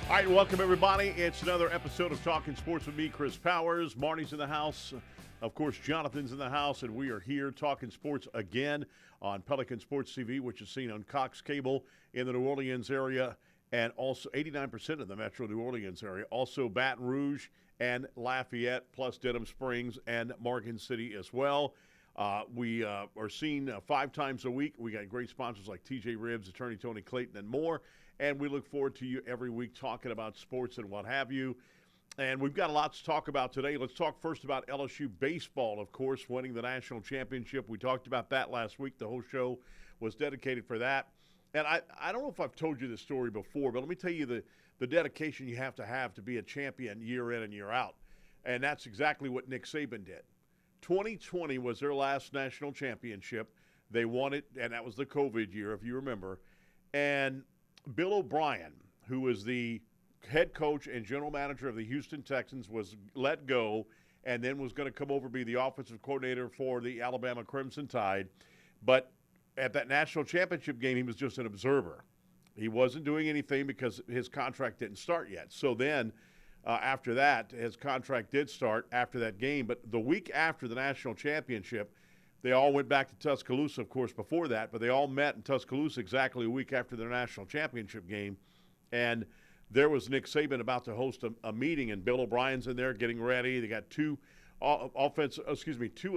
All right, welcome everybody. It's another episode of Talking Sports with me, Chris Powers. Marnie's in the house. Of course, Jonathan's in the house, and we are here talking sports again on Pelican Sports TV, which is seen on Cox Cable in the New Orleans area and also 89% of the metro New Orleans area. Also Baton Rouge and Lafayette, plus Denham Springs and Morgan City as well. We are seen 5 times a week. We got great sponsors like TJ Ribs, Attorney Tony Clayton, and more. And we look forward to you every week talking about sports and what have you. And we've got a lot to talk about today. Let's talk first about LSU baseball, of course, winning the national championship. We talked about that last week. The whole show was dedicated for that. And I don't know if I've told you this story before, but let me tell you the dedication you have to be a champion year in and year out. And that's exactly what Nick Saban did. 2020 was their last national championship. They won it, and that was the COVID year, if you remember. And Bill O'Brien, who was the head coach and general manager of the Houston Texans, was let go and then was going to come over and be the offensive coordinator for the Alabama Crimson Tide. But at that national championship game, he was just an observer. He wasn't doing anything because his contract didn't start yet. So then after that, his contract did start after that game. But the week after the national championship, they all went back to Tuscaloosa, of course, before that, but they all met in Tuscaloosa exactly a week after their national championship game. And there was Nick Saban about to host a meeting, and Bill O'Brien's in there getting ready. They got two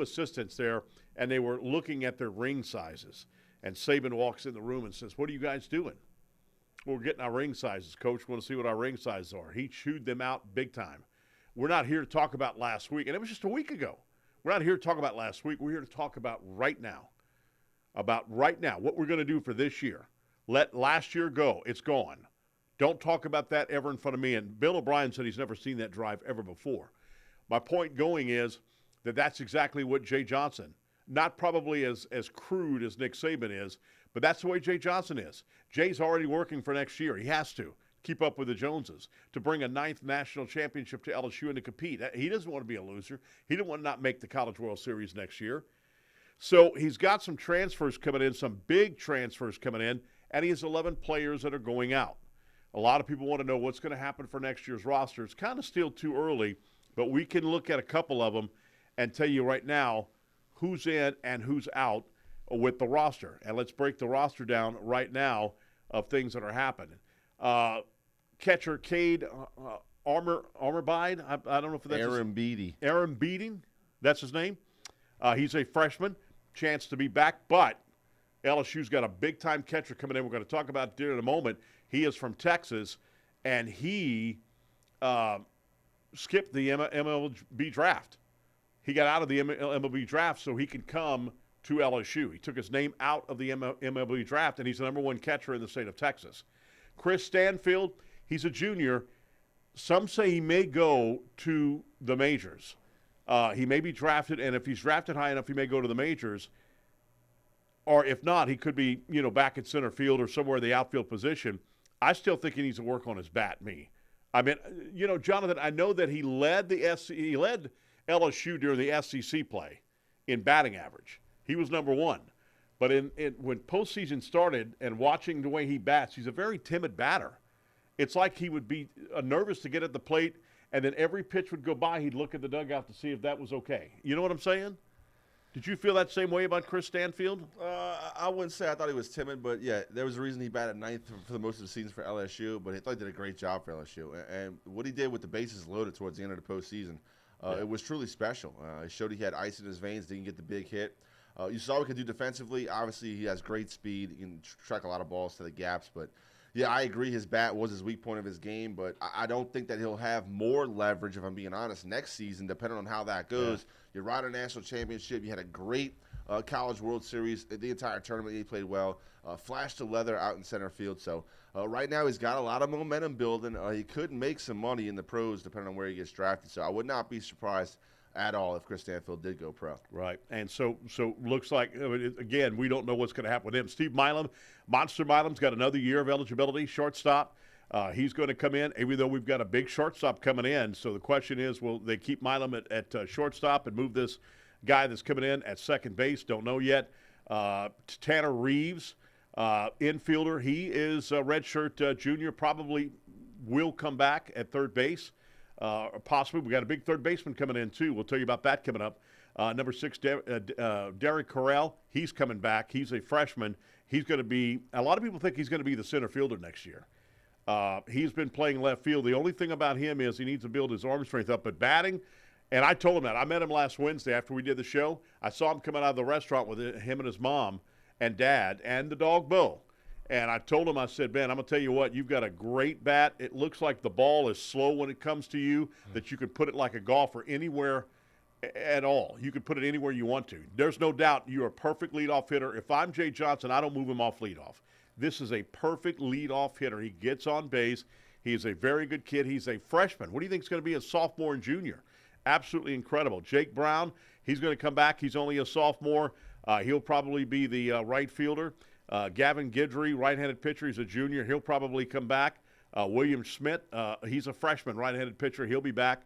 assistants there, and they were looking at their ring sizes. And Saban walks in the room and says, "What are you guys doing?" "We're getting our ring sizes, Coach. We want to see what our ring sizes are." He chewed them out big time. We're not here to talk about last week, and it was just a week ago. We're not here to talk about last week. We're here to talk about right now. What we're going to do for this year. Let last year go. It's gone. Don't talk about that ever in front of me. And Bill O'Brien said he's never seen that drive ever before. My point going is that that's exactly what Jay Johnson, not probably as crude as Nick Saban is, but that's the way Jay Johnson is. Jay's already working for next year. He has to keep up with the Joneses, to bring a 9th national championship to LSU and to compete. He doesn't want to be a loser. He didn't want to not make the College World Series next year. So he's got some transfers coming in, some big transfers coming in, and he has 11 players that are going out. A lot of people want to know what's going to happen for next year's roster. It's kind of still too early, but we can look at a couple of them and tell you right now who's in and who's out with the roster. And let's break the roster down right now of things that are happening. Catcher Cade Armorbide. I don't know if that's Aaron Beatty. Aaron Beatty, that's his name. He's a freshman, chance to be back, but LSU's got a big-time catcher coming in. We're going to talk about it in a moment. He is from Texas, and he skipped the MLB draft. He got out of the MLB draft so he could come to LSU. He took his name out of the MLB draft, and he's the number 1 catcher in the state of Texas. Chris Stanfield, he's a junior. Some say he may go to the majors. He may be drafted, and if he's drafted high enough, he may go to the majors. Or if not, he could be, back at center field or somewhere in the outfield position. I still think he needs to work on his bat, I mean, Jonathan, I know that he led LSU during the SEC play in batting average. He was number 1. But when postseason started and watching the way he bats, he's a very timid batter. It's like he would be nervous to get at the plate, and then every pitch would go by, he'd look at the dugout to see if that was okay. You know what I'm saying? Did you feel that same way about Chris Stanfield? I wouldn't say I thought he was timid, but, yeah, there was a reason he batted 9th for the most of the seasons for LSU, but I thought he did a great job for LSU. And what he did with the bases loaded towards the end of the postseason, it was truly special. He showed he had ice in his veins, didn't get the big hit. You saw what he could do defensively. Obviously, he has great speed. He can track a lot of balls to the gaps. But, yeah, I agree his bat was his weak point of his game. But I don't think that he'll have more leverage, if I'm being honest, next season, depending on how that goes. Yeah. You're right on a national championship. You had a great College World Series. The entire tournament, he played well. Flashed the leather out in center field. So, right now, he's got a lot of momentum building. He could make some money in the pros, depending on where he gets drafted. So, I would not be surprised at all if Chris Stanfield did go pro. Right. And so looks like, again, we don't know what's going to happen with him. Steve Milam, Monster Milam's got another year of eligibility, shortstop. He's going to come in, even though we've got a big shortstop coming in. So the question is, will they keep Milam at shortstop and move this guy that's coming in at second base? Don't know yet. Tanner Reeves, infielder. He is a redshirt junior, probably will come back at third base. Possibly. We got a big third baseman coming in, too. We'll tell you about that coming up. Number 6, Derek Corral, he's coming back. He's a freshman. He's going to be – a lot of people think he's going to be the center fielder next year. He's been playing left field. The only thing about him is he needs to build his arm strength up. But batting – and I told him that. I met him last Wednesday after we did the show. I saw him coming out of the restaurant with him and his mom and dad and the dog Bo. And I told him, I said, Ben, I'm going to tell you what, you've got a great bat. It looks like the ball is slow when it comes to you, that you could put it like a golfer anywhere at all. You could put it anywhere you want to. There's no doubt you're a perfect leadoff hitter. If I'm Jay Johnson, I don't move him off leadoff. This is a perfect leadoff hitter. He gets on base. He is a very good kid. He's a freshman. What do you think is going to be a sophomore and junior? Absolutely incredible. Jake Brown, he's going to come back. He's only a sophomore. He'll probably be the right fielder. Gavin Guidry, right-handed pitcher, he's a junior. He'll probably come back. William Schmidt, he's a freshman, right-handed pitcher. He'll be back.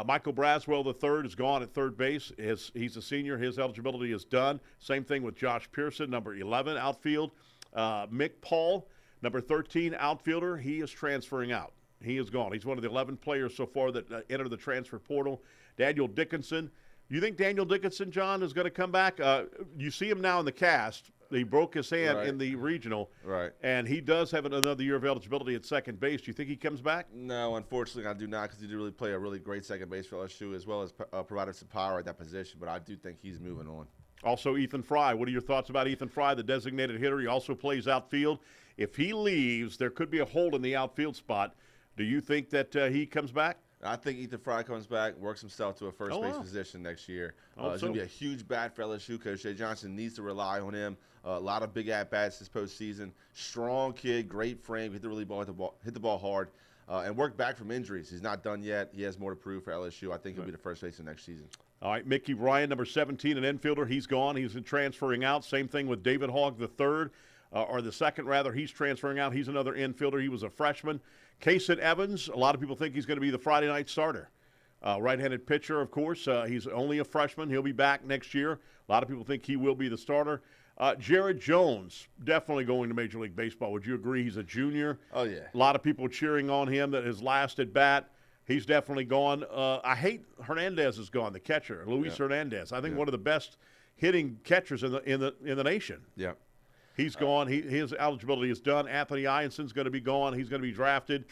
Michael Braswell III is gone at third base. He's a senior. His eligibility is done. Same thing with Josh Pearson, number 11, outfield. Mick Paul, number 13, outfielder. He is transferring out. He is gone. He's one of the 11 players so far that entered the transfer portal. Daniel Dickinson. You think Daniel Dickinson, John, is going to come back? You see him now in the cast. He broke his hand in the regional. Right. And he does have another year of eligibility at second base. Do you think he comes back? No, unfortunately, I do not, because he did really play a really great second base for LSU, as well as provided some power at that position. But I do think he's moving on. Also, Ethan Fry. What are your thoughts about Ethan Fry, the designated hitter? He also plays outfield. If he leaves, there could be a hole in the outfield spot. Do you think that he comes back? I think Ethan Fry comes back, works himself to a first base position next year. It's going to be a huge bat for LSU. Coach Jay Johnson needs to rely on him. A lot of big at-bats this postseason. Strong kid, great frame, hit the ball hard, and work back from injuries. He's not done yet. He has more to prove for LSU. I think he'll be the first baseman next season. All right, Mickey Ryan, number 17, an infielder. He's gone. He's transferring out. Same thing with David Hogg III, or the second, rather. He's transferring out. He's another infielder. He was a freshman. Kaysen Evans, a lot of people think he's going to be the Friday night starter. Right-handed pitcher, of course. He's only a freshman. He'll be back next year. A lot of people think he will be the starter. Jared Jones, definitely going to Major League Baseball. Would you agree? He's a junior. Oh, yeah. A lot of people cheering on him that his last at bat. He's definitely gone. I hate Hernandez is gone, the catcher, Luis Hernandez. I think one of the best hitting catchers in the nation. Yeah. He's gone. His eligibility is done. Anthony Ionson's going to be gone. He's going to be drafted.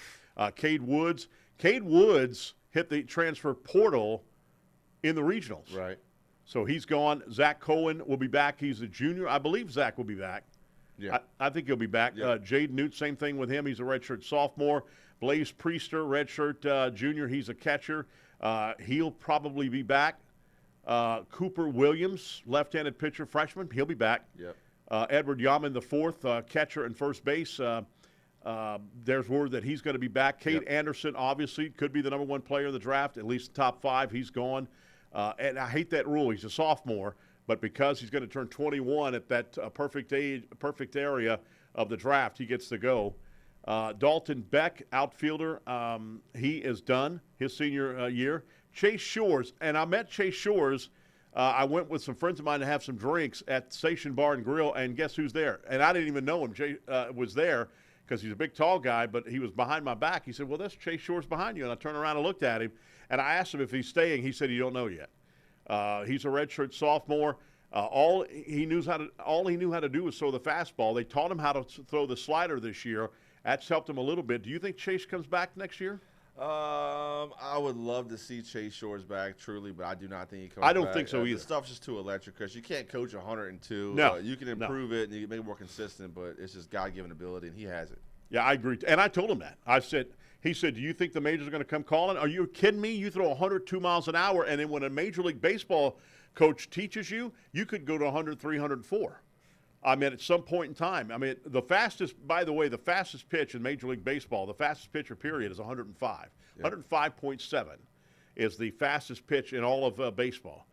Cade Woods. Cade Woods hit the transfer portal in the regionals. Right. So he's gone. Zach Cohen will be back. He's a junior. I believe Zach will be back. Yeah. I think he'll be back. Yeah. Jade Newt, same thing with him. He's a redshirt sophomore. Blaze Priester, redshirt junior. He's a catcher. He'll probably be back. Cooper Williams, left-handed pitcher, freshman. He'll be back. Yep. Edward Yaman, the fourth, catcher and first base. There's word that he's going to be back. Cade Anderson, obviously, could be the number one player in the draft, at least top 5. He's gone. And I hate that rule. He's a sophomore, but because he's going to turn 21 at that perfect area of the draft, he gets to go. Dalton Beck, outfielder, he is done his senior year. Chase Shores, and I met Chase Shores. I went with some friends of mine to have some drinks at Station Bar and Grill, and guess who's there? And I didn't even know him. Jay was there because he's a big, tall guy, but he was behind my back. He said, well, that's Chase Shores behind you. And I turned around and looked at him, and I asked him if he's staying. He said he don't know yet. He's a redshirt sophomore. All he knew how to do was throw the fastball. They taught him how to throw the slider this year. That's helped him a little bit. Do you think Chase comes back next year? I would love to see Chase Shores back, truly, but I do not think he comes back. I don't think so either. The stuff's just too electric because you can't coach 102. No. You can improve it and you can make it more consistent, but it's just God-given ability, and he has it. Yeah, I agree. And I told him that. He said, do you think the majors are going to come calling? Are you kidding me? You throw 102 miles an hour, and then when a Major League Baseball coach teaches you, you could go to 103, 104. I mean, at some point in time. I mean, by the way, the fastest pitch in Major League Baseball, the fastest pitcher period is 105. Yep. 105.7 is the fastest pitch in all of baseball.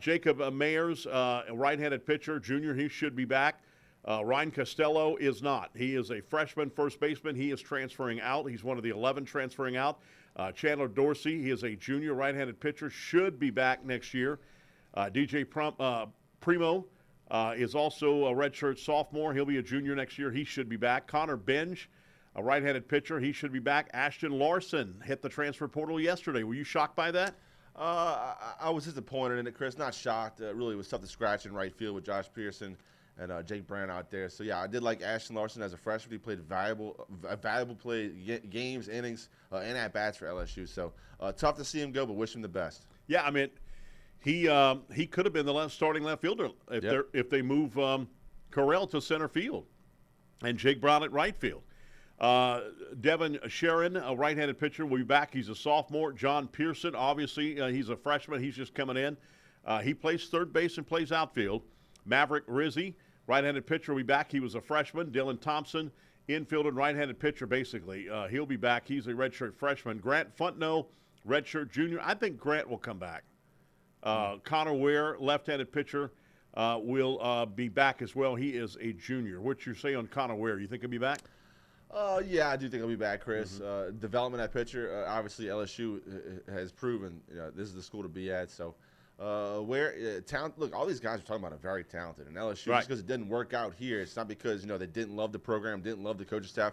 Jacob Mayers, a right-handed pitcher, junior, he should be back. Ryan Costello is not. He is a freshman first baseman. He is transferring out. He's one of the 11 transferring out. Chandler Dorsey, he is a junior right-handed pitcher, should be back next year. DJ Primo is also a redshirt sophomore. He'll be a junior next year. He should be back. Connor Benge, a right-handed pitcher. He should be back. Ashton Larson hit the transfer portal yesterday. Were you shocked by that? I was disappointed in it, Chris. Not shocked. Really, it was tough to scratch in right field with Josh Pearson and Jake Brown out there. So yeah, I did like Ashton Larson as a freshman. He played valuable play games, innings, and at bats for LSU. So tough to see him go, but wish him the best. Yeah, I mean, he could have been the starting left fielder if they move Correll to center field and Jake Brown at right field. Devin Sharon, a right-handed pitcher, will be back. He's a sophomore. John Pearson, obviously, he's a freshman. He's just coming in. He plays third base and plays outfield. Maverick Rizzi, right-handed pitcher, will be back. He was a freshman. Dylan Thompson, infield and right-handed pitcher, basically. He'll be back. He's a redshirt freshman. Grant Fontenot, redshirt junior. I think Grant will come back. Connor Ware, left-handed pitcher, will be back as well. He is a junior. What you say on Connor Ware? You think he'll be back? Yeah, I do think he'll be back, Chris. Development at pitcher, obviously LSU has proven this is the school to be at. So, talent. Look, all these guys are talking about are very talented, and LSU just because it didn't work out here, it's not because they didn't love the program, didn't love the coaching staff.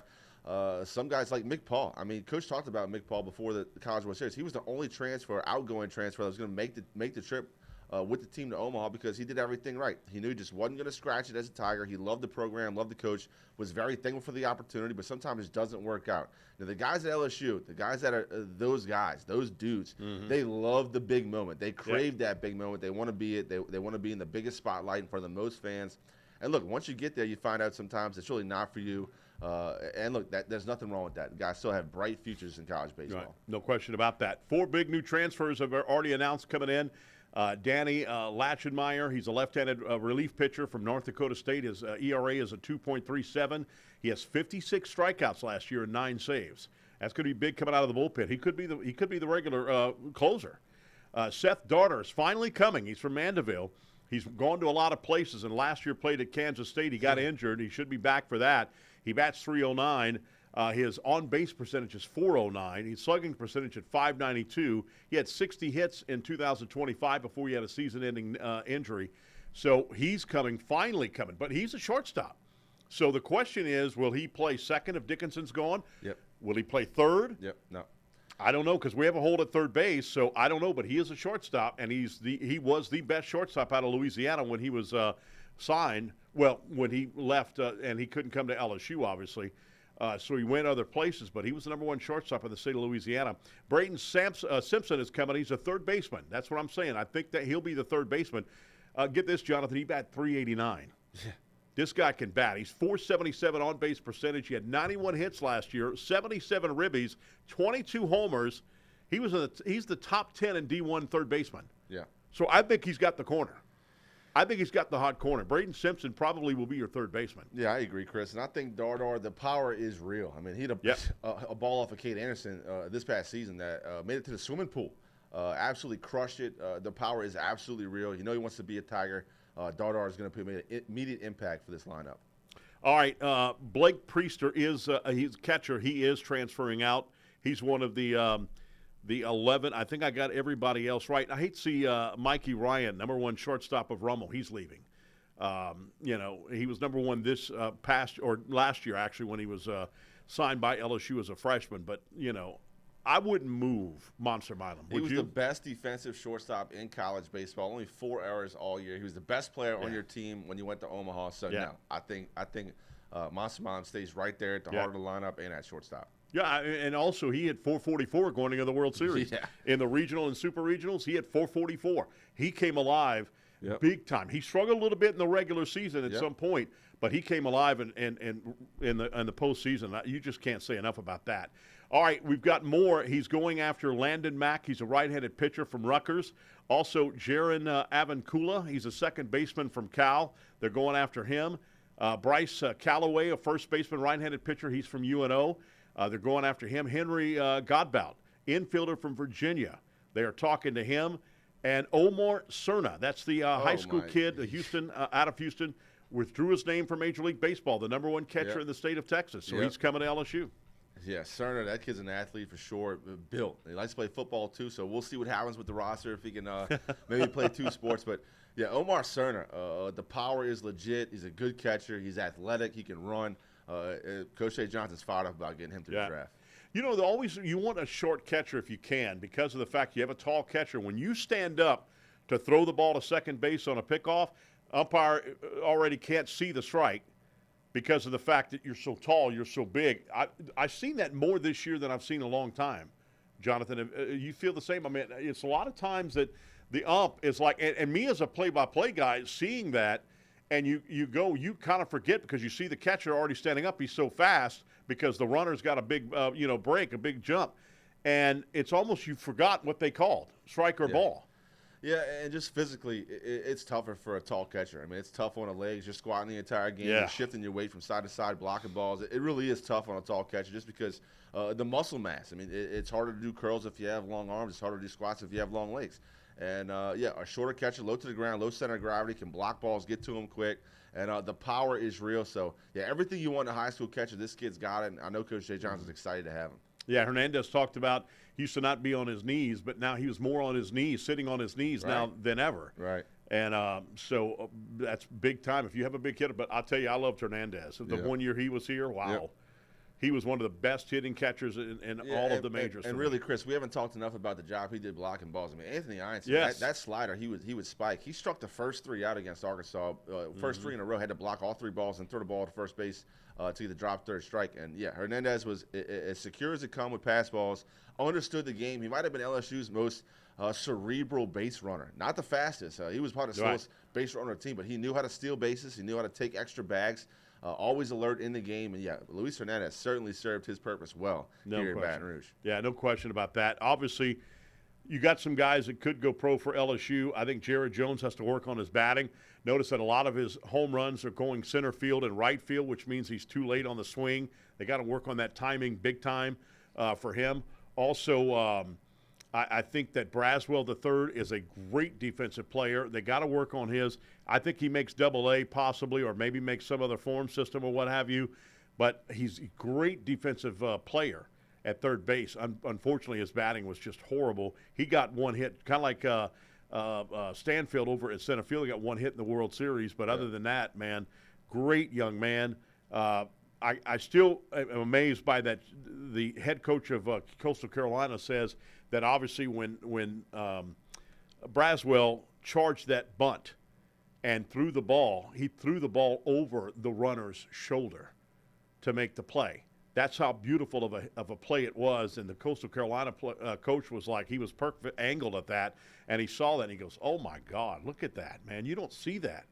Some guys like Mick Paul. I mean, Coach talked about Mick Paul before the College World Series. He was the only outgoing transfer that was going to make the trip with the team to Omaha because he did everything right. He knew he just wasn't going to scratch it as a Tiger. He loved the program, loved the coach, was very thankful for the opportunity, but sometimes it doesn't work out. Now, the guys at LSU, the guys that are those guys, those dudes, they love the big moment. They crave that big moment. They want to be it. They want to be in the biggest spotlight in front of the most fans. And look, once you get there, you find out sometimes it's really not for you. And look, there's nothing wrong with that. The guys still have bright futures in college baseball. Right. No question about that. 4 big new transfers have already announced coming in. Danny Lachenmeyer, he's a left-handed relief pitcher from North Dakota State. His ERA is a 2.37. He has 56 strikeouts last year and 9 saves. That's going to be big coming out of the bullpen. He could be the regular closer. Seth Darter is finally coming. He's from Mandeville. He's gone to a lot of places, and last year played at Kansas State. He got injured. He should be back for that. He bats .309. His on-base percentage is .409. His slugging percentage at .592. He had 60 hits in 2025 before he had a season-ending injury. So he's finally coming. But he's a shortstop. So the question is, will he play second if Dickinson's gone? Yep. Will he play third? Yep. No. I don't know because we have a hold at third base, so I don't know. But he is a shortstop, and he was the best shortstop out of Louisiana when he was signed. Well, when he left, and he couldn't come to LSU, obviously. So he went other places, but he was the number 1 shortstop in the state of Louisiana. Braden Simpson is coming. He's a third baseman. That's what I'm saying. I think that he'll be the third baseman. Get this, Jonathan. He bat .389. Yeah. This guy can bat. He's .477 on-base percentage. He had 91 hits last year, 77 ribbies, 22 homers. He's the top 10 in D1 third baseman. Yeah. So I think he's got the corner. I think he's got the hot corner. Braden Simpson probably will be your third baseman. Yeah, I agree, Chris. And I think Darter, the power is real. I mean, he had a ball off of Kate Anderson this past season that made it to the swimming pool. Absolutely crushed it. The power is absolutely real. He wants to be a Tiger. Darter is going to put an immediate impact for this lineup. All right, Blake Priester he's a catcher. He is transferring out. He's one of the 11. I think I got everybody else right. I hate to see Mikey Ryan, number 1 shortstop of Rummel. He's leaving. He was number 1 this last year actually when he was signed by LSU as a freshman. But I wouldn't move Monster Milam. He was the best defensive shortstop in college baseball. Only 4 errors all year. He was the best player on your team when you went to Omaha. So no, I think Monster Milam stays right there at the heart of the lineup and at shortstop. Yeah, and also he had 444 going into the World Series. In the regional and super regionals, he had 444. He came alive big time. He struggled a little bit in the regular season at some point, but he came alive in the postseason. You just can't say enough about that. All right, we've got more. He's going after Landon Mack. He's a right-handed pitcher from Rutgers. Also, Jaron Avancula. He's a second baseman from Cal. They're going after him. Bryce Callaway, a first baseman, right-handed pitcher. He's from UNO. They're going after him. Henry Godbout, infielder from Virginia. They are talking to him. And Omar Cerna, that's the high school kid, out of Houston, withdrew his name from Major League Baseball, the number 1 catcher in the state of Texas. So he's coming to LSU. Yeah, Cerna, that kid's an athlete for sure. Built. He likes to play football too, so we'll see what happens with the roster if he can maybe play 2 sports. But yeah, Omar Cerna, the power is legit. He's a good catcher. He's athletic. He can run. Coach Jay Johnson's fired up about getting him to the draft. You know, you want a short catcher if you can, because of the fact you have a tall catcher. When you stand up to throw the ball to second base on a pickoff, umpire already can't see the strike because of the fact that you're so tall, you're so big. I've seen that more this year than I've seen in a long time. Jonathan, you feel the same? I mean, it's a lot of times that the ump is like, and me as a play-by-play guy, seeing that, and you kind of forget because you see the catcher already standing up. He's so fast because the runner's got a big, break, a big jump. And it's almost you forgot what they called, strike or ball. Yeah, and just physically, it's tougher for a tall catcher. I mean, it's tough on the legs. You're squatting the entire game. You're shifting your weight from side to side, blocking balls. It really is tough on a tall catcher just because the muscle mass. I mean, it's harder to do curls if you have long arms. It's harder to do squats if you have long legs. And, a shorter catcher, low to the ground, low center of gravity, can block balls, get to them quick. And the power is real. So, everything you want in a high school catcher, this kid's got it. And I know Coach Jay Johnson's excited to have him. Yeah, Hernandez talked about he used to not be on his knees, but now he was more on his knees, sitting on his knees now than ever. Right. And so that's big time if you have a big hitter. But I'll tell you, I loved Hernandez. The 1 year he was here, wow. Yep. He was one of the best hitting catchers in all of the majors. And really, Chris, we haven't talked enough about the job he did blocking balls. I mean, Anthony Ianson, that slider, he would spike. He struck the first 3 out against Arkansas. First 3 in a row, had to block all 3 balls and throw the ball to first base to either drop third strike. And, Hernandez was as secure as it come with pass balls, understood the game. He might have been LSU's most cerebral base runner. Not the fastest. He was probably the slowest base runner on the team, but he knew how to steal bases. He knew how to take extra bags. Always alert in the game. And, Luis Hernandez certainly served his purpose well here in Baton Rouge. Yeah, no question about that. Obviously, you got some guys that could go pro for LSU. I think Jared Jones has to work on his batting. Notice that a lot of his home runs are going center field and right field, which means he's too late on the swing. They got to work on that timing big time for him. Also, I think that Braswell III is a great defensive player. They got to work on his. I think he makes Double-A possibly, or maybe makes some other form system or what have you. But he's a great defensive player at third base. Unfortunately, his batting was just horrible. He got one hit, kind of like Stanfield over at center field. He got one hit in the World Series. But other than that, man, great young man. I still am amazed by that. The head coach of Coastal Carolina says that obviously when Braswell charged that bunt and threw the ball, he threw the ball over the runner's shoulder to make the play. That's how beautiful of a play it was. And the Coastal Carolina coach was like, he was perfect angled at that, and he saw that and he goes, "Oh my God, look at that, man! You don't see that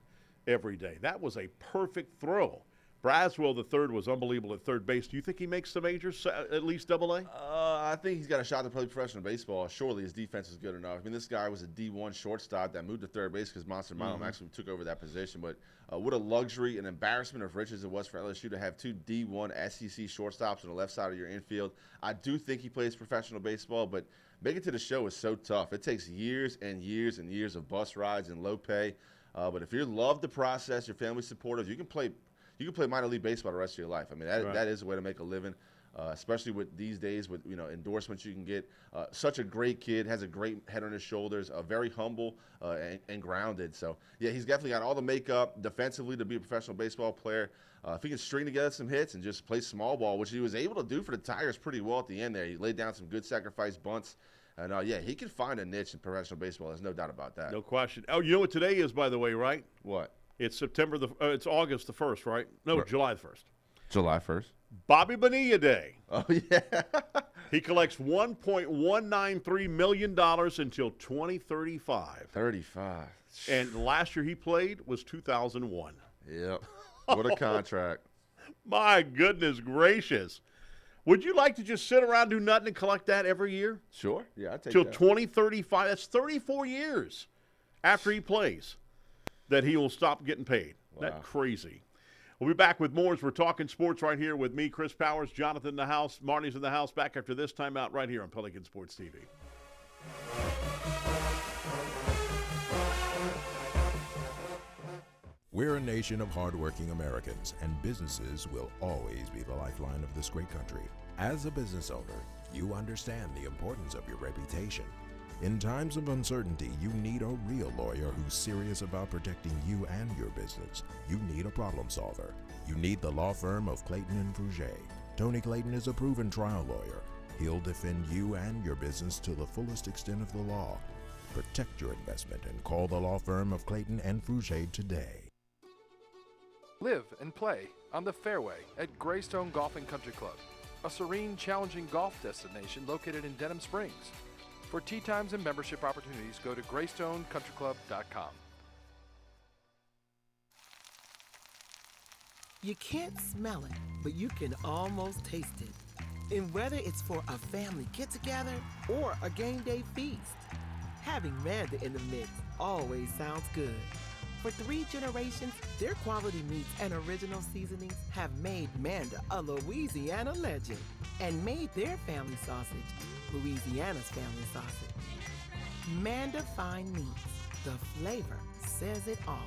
every day. That was a perfect throw." Braswell III was unbelievable at third base. Do you think he makes the majors, at least Double-A? I think he's got a shot to play professional baseball. Surely his defense is good enough. I mean, this guy was a D1 shortstop that moved to third base because Monster Malum actually took over that position. But what a luxury and embarrassment of riches it was for LSU to have 2 D1 SEC shortstops on the left side of your infield. I do think he plays professional baseball, but making it to the show is so tough. It takes years and years and years of bus rides and low pay. But if you love the process, your family's supportive, you can play minor league baseball the rest of your life. I mean, that is a way to make a living, especially with these days with endorsements you can get. Such a great kid, has a great head on his shoulders, very humble and grounded. So, he's definitely got all the makeup defensively to be a professional baseball player. If he can string together some hits and just play small ball, which he was able to do for the Tigers pretty well at the end there. He laid down some good sacrifice bunts. And, he can find a niche in professional baseball. There's no doubt about that. No question. Oh, you know what today is, by the way, right? What? It's it's August the 1st, right? No, July the 1st. July 1st. Bobby Bonilla Day. Oh, yeah. He collects $1.193 million until 2035. 35. And last year he played was 2001. Yep. What a contract. My goodness gracious. Would you like to just sit around, do nothing, and collect that every year? Sure. Yeah, I'd take till that. 2035. That's 34 years after he plays that he will stop getting paid. Wow. That's crazy. We'll be back with more as we're talking sports right here with me, Chris Powers, Jonathan in the house, Marty's in the house, back after this timeout right here on Pelican Sports TV. We're a nation of hardworking Americans, and businesses will always be the lifeline of this great country. As a business owner, you understand the importance of your reputation. In times of uncertainty, you need a real lawyer who's serious about protecting you and your business. You need a problem solver. You need the law firm of Clayton and Fouget. Tony Clayton is a proven trial lawyer. He'll defend you and your business to the fullest extent of the law. Protect your investment and call the law firm of Clayton and Fouget today. Live and play on the fairway at Greystone Golf and Country Club, a serene, challenging golf destination located in Denham Springs. For tee times and membership opportunities, go to GreystonecountryClub.com. You can't smell it, but you can almost taste it. And whether it's for a family get-together or a game day feast, having Manda in the mix always sounds good. For 3 generations, their quality meats and original seasonings have made Manda a Louisiana legend and made their family sausage Louisiana's family sausage. Manda Fine Meats. The flavor says it all.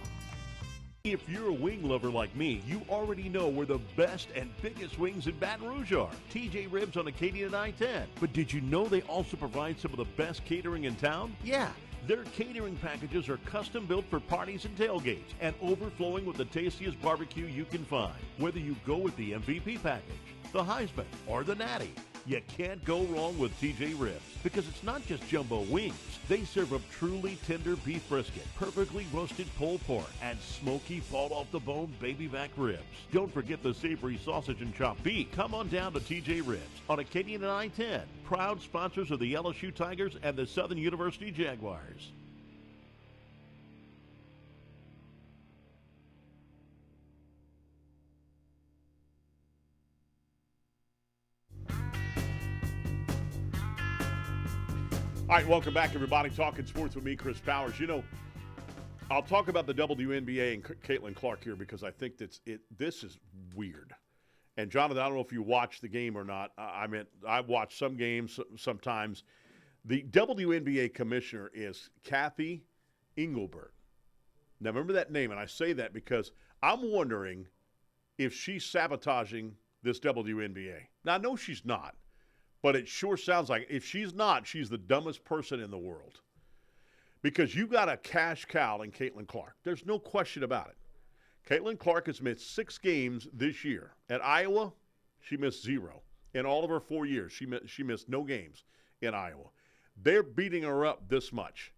If you're a wing lover like me, you already know where the best and biggest wings in Baton Rouge are. TJ Ribs on Acadia and I-10. But did you know they also provide some of the best catering in town? Yeah. Their catering packages are custom built for parties and tailgates and overflowing with the tastiest barbecue you can find. Whether you go with the MVP package, the Heisman, or the Natty, you can't go wrong with TJ Ribs because it's not just jumbo wings. They serve up truly tender beef brisket, perfectly roasted pulled pork, and smoky fall-off-the-bone baby back ribs. Don't forget the savory sausage and chopped beef. Come on down to TJ Ribs on Acadian and I-10, proud sponsors of the LSU Tigers and the Southern University Jaguars. All right, welcome back, everybody. Talking sports with me, Chris Powers. You know, I'll talk about the WNBA and Caitlin Clark here because I think this is weird. And, Jonathan, I don't know if you watched the game or not. I've watched some games sometimes. The WNBA commissioner is Kathy Engelbert. Now, remember that name, and I say that because I'm wondering if she's sabotaging this WNBA. Now, I know she's not. But it sure sounds like if she's not, she's the dumbest person in the world. Because you got a cash cow in Caitlin Clark. There's no question about it. Caitlin Clark has missed 6 games this year. At Iowa, she missed 0. In all of her 4 years, she missed no games in Iowa. They're beating her up this much.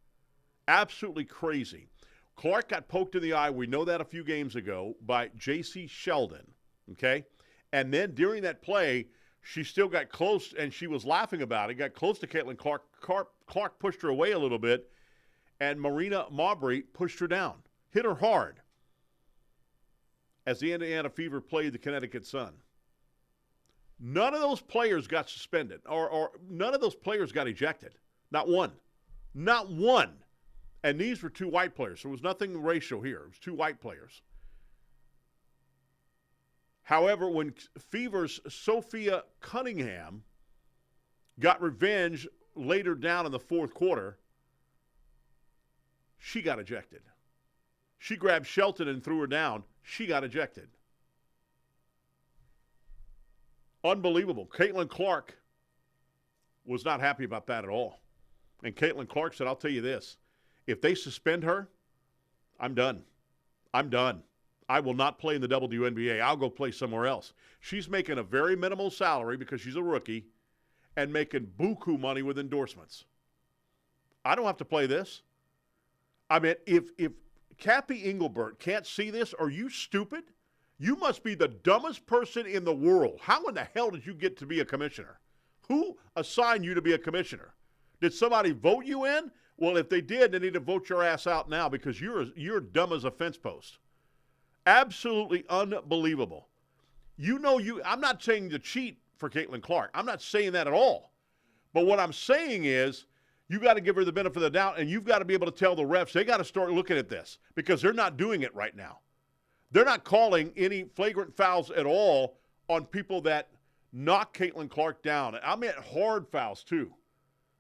Absolutely crazy. Clark got poked in the eye, we know that a few games ago, by J.C. Sheldon. Okay? And then during that play, she still got close, and she was laughing about it. Got close to Caitlin Clark. Clark pushed her away a little bit, and Marina Mabrey pushed her down. Hit her hard as the Indiana Fever played the Connecticut Sun. None of those players got suspended, or none of those players got ejected. Not one. Not one. And these were 2 white players. There was nothing racial here. It was 2 white players. However, when Fever's Sophia Cunningham got revenge later down in the 4th quarter, she got ejected. She grabbed Shelton and threw her down. She got ejected. Unbelievable. Caitlin Clark was not happy about that at all. And Caitlin Clark said, I'll tell you this, if they suspend her, I'm done. I'm done. I will not play in the WNBA. I'll go play somewhere else. She's making a very minimal salary because she's a rookie and making buku money with endorsements. I don't have to play this. I mean, if Kathy Engelbert can't see this, are you stupid? You must be the dumbest person in the world. How in the hell did you get to be a commissioner? Who assigned you to be a commissioner? Did somebody vote you in? Well, if they did, they need to vote your ass out now because you're dumb as a fence post. Absolutely unbelievable. I'm not saying to cheat for Caitlin Clark. I'm not saying that at all. But what I'm saying is you got to give her the benefit of the doubt, and you've got to be able to tell the refs they got to start looking at this because they're not doing it right now. They're not calling any flagrant fouls at all on people that knock Caitlin Clark down. I meant hard fouls too.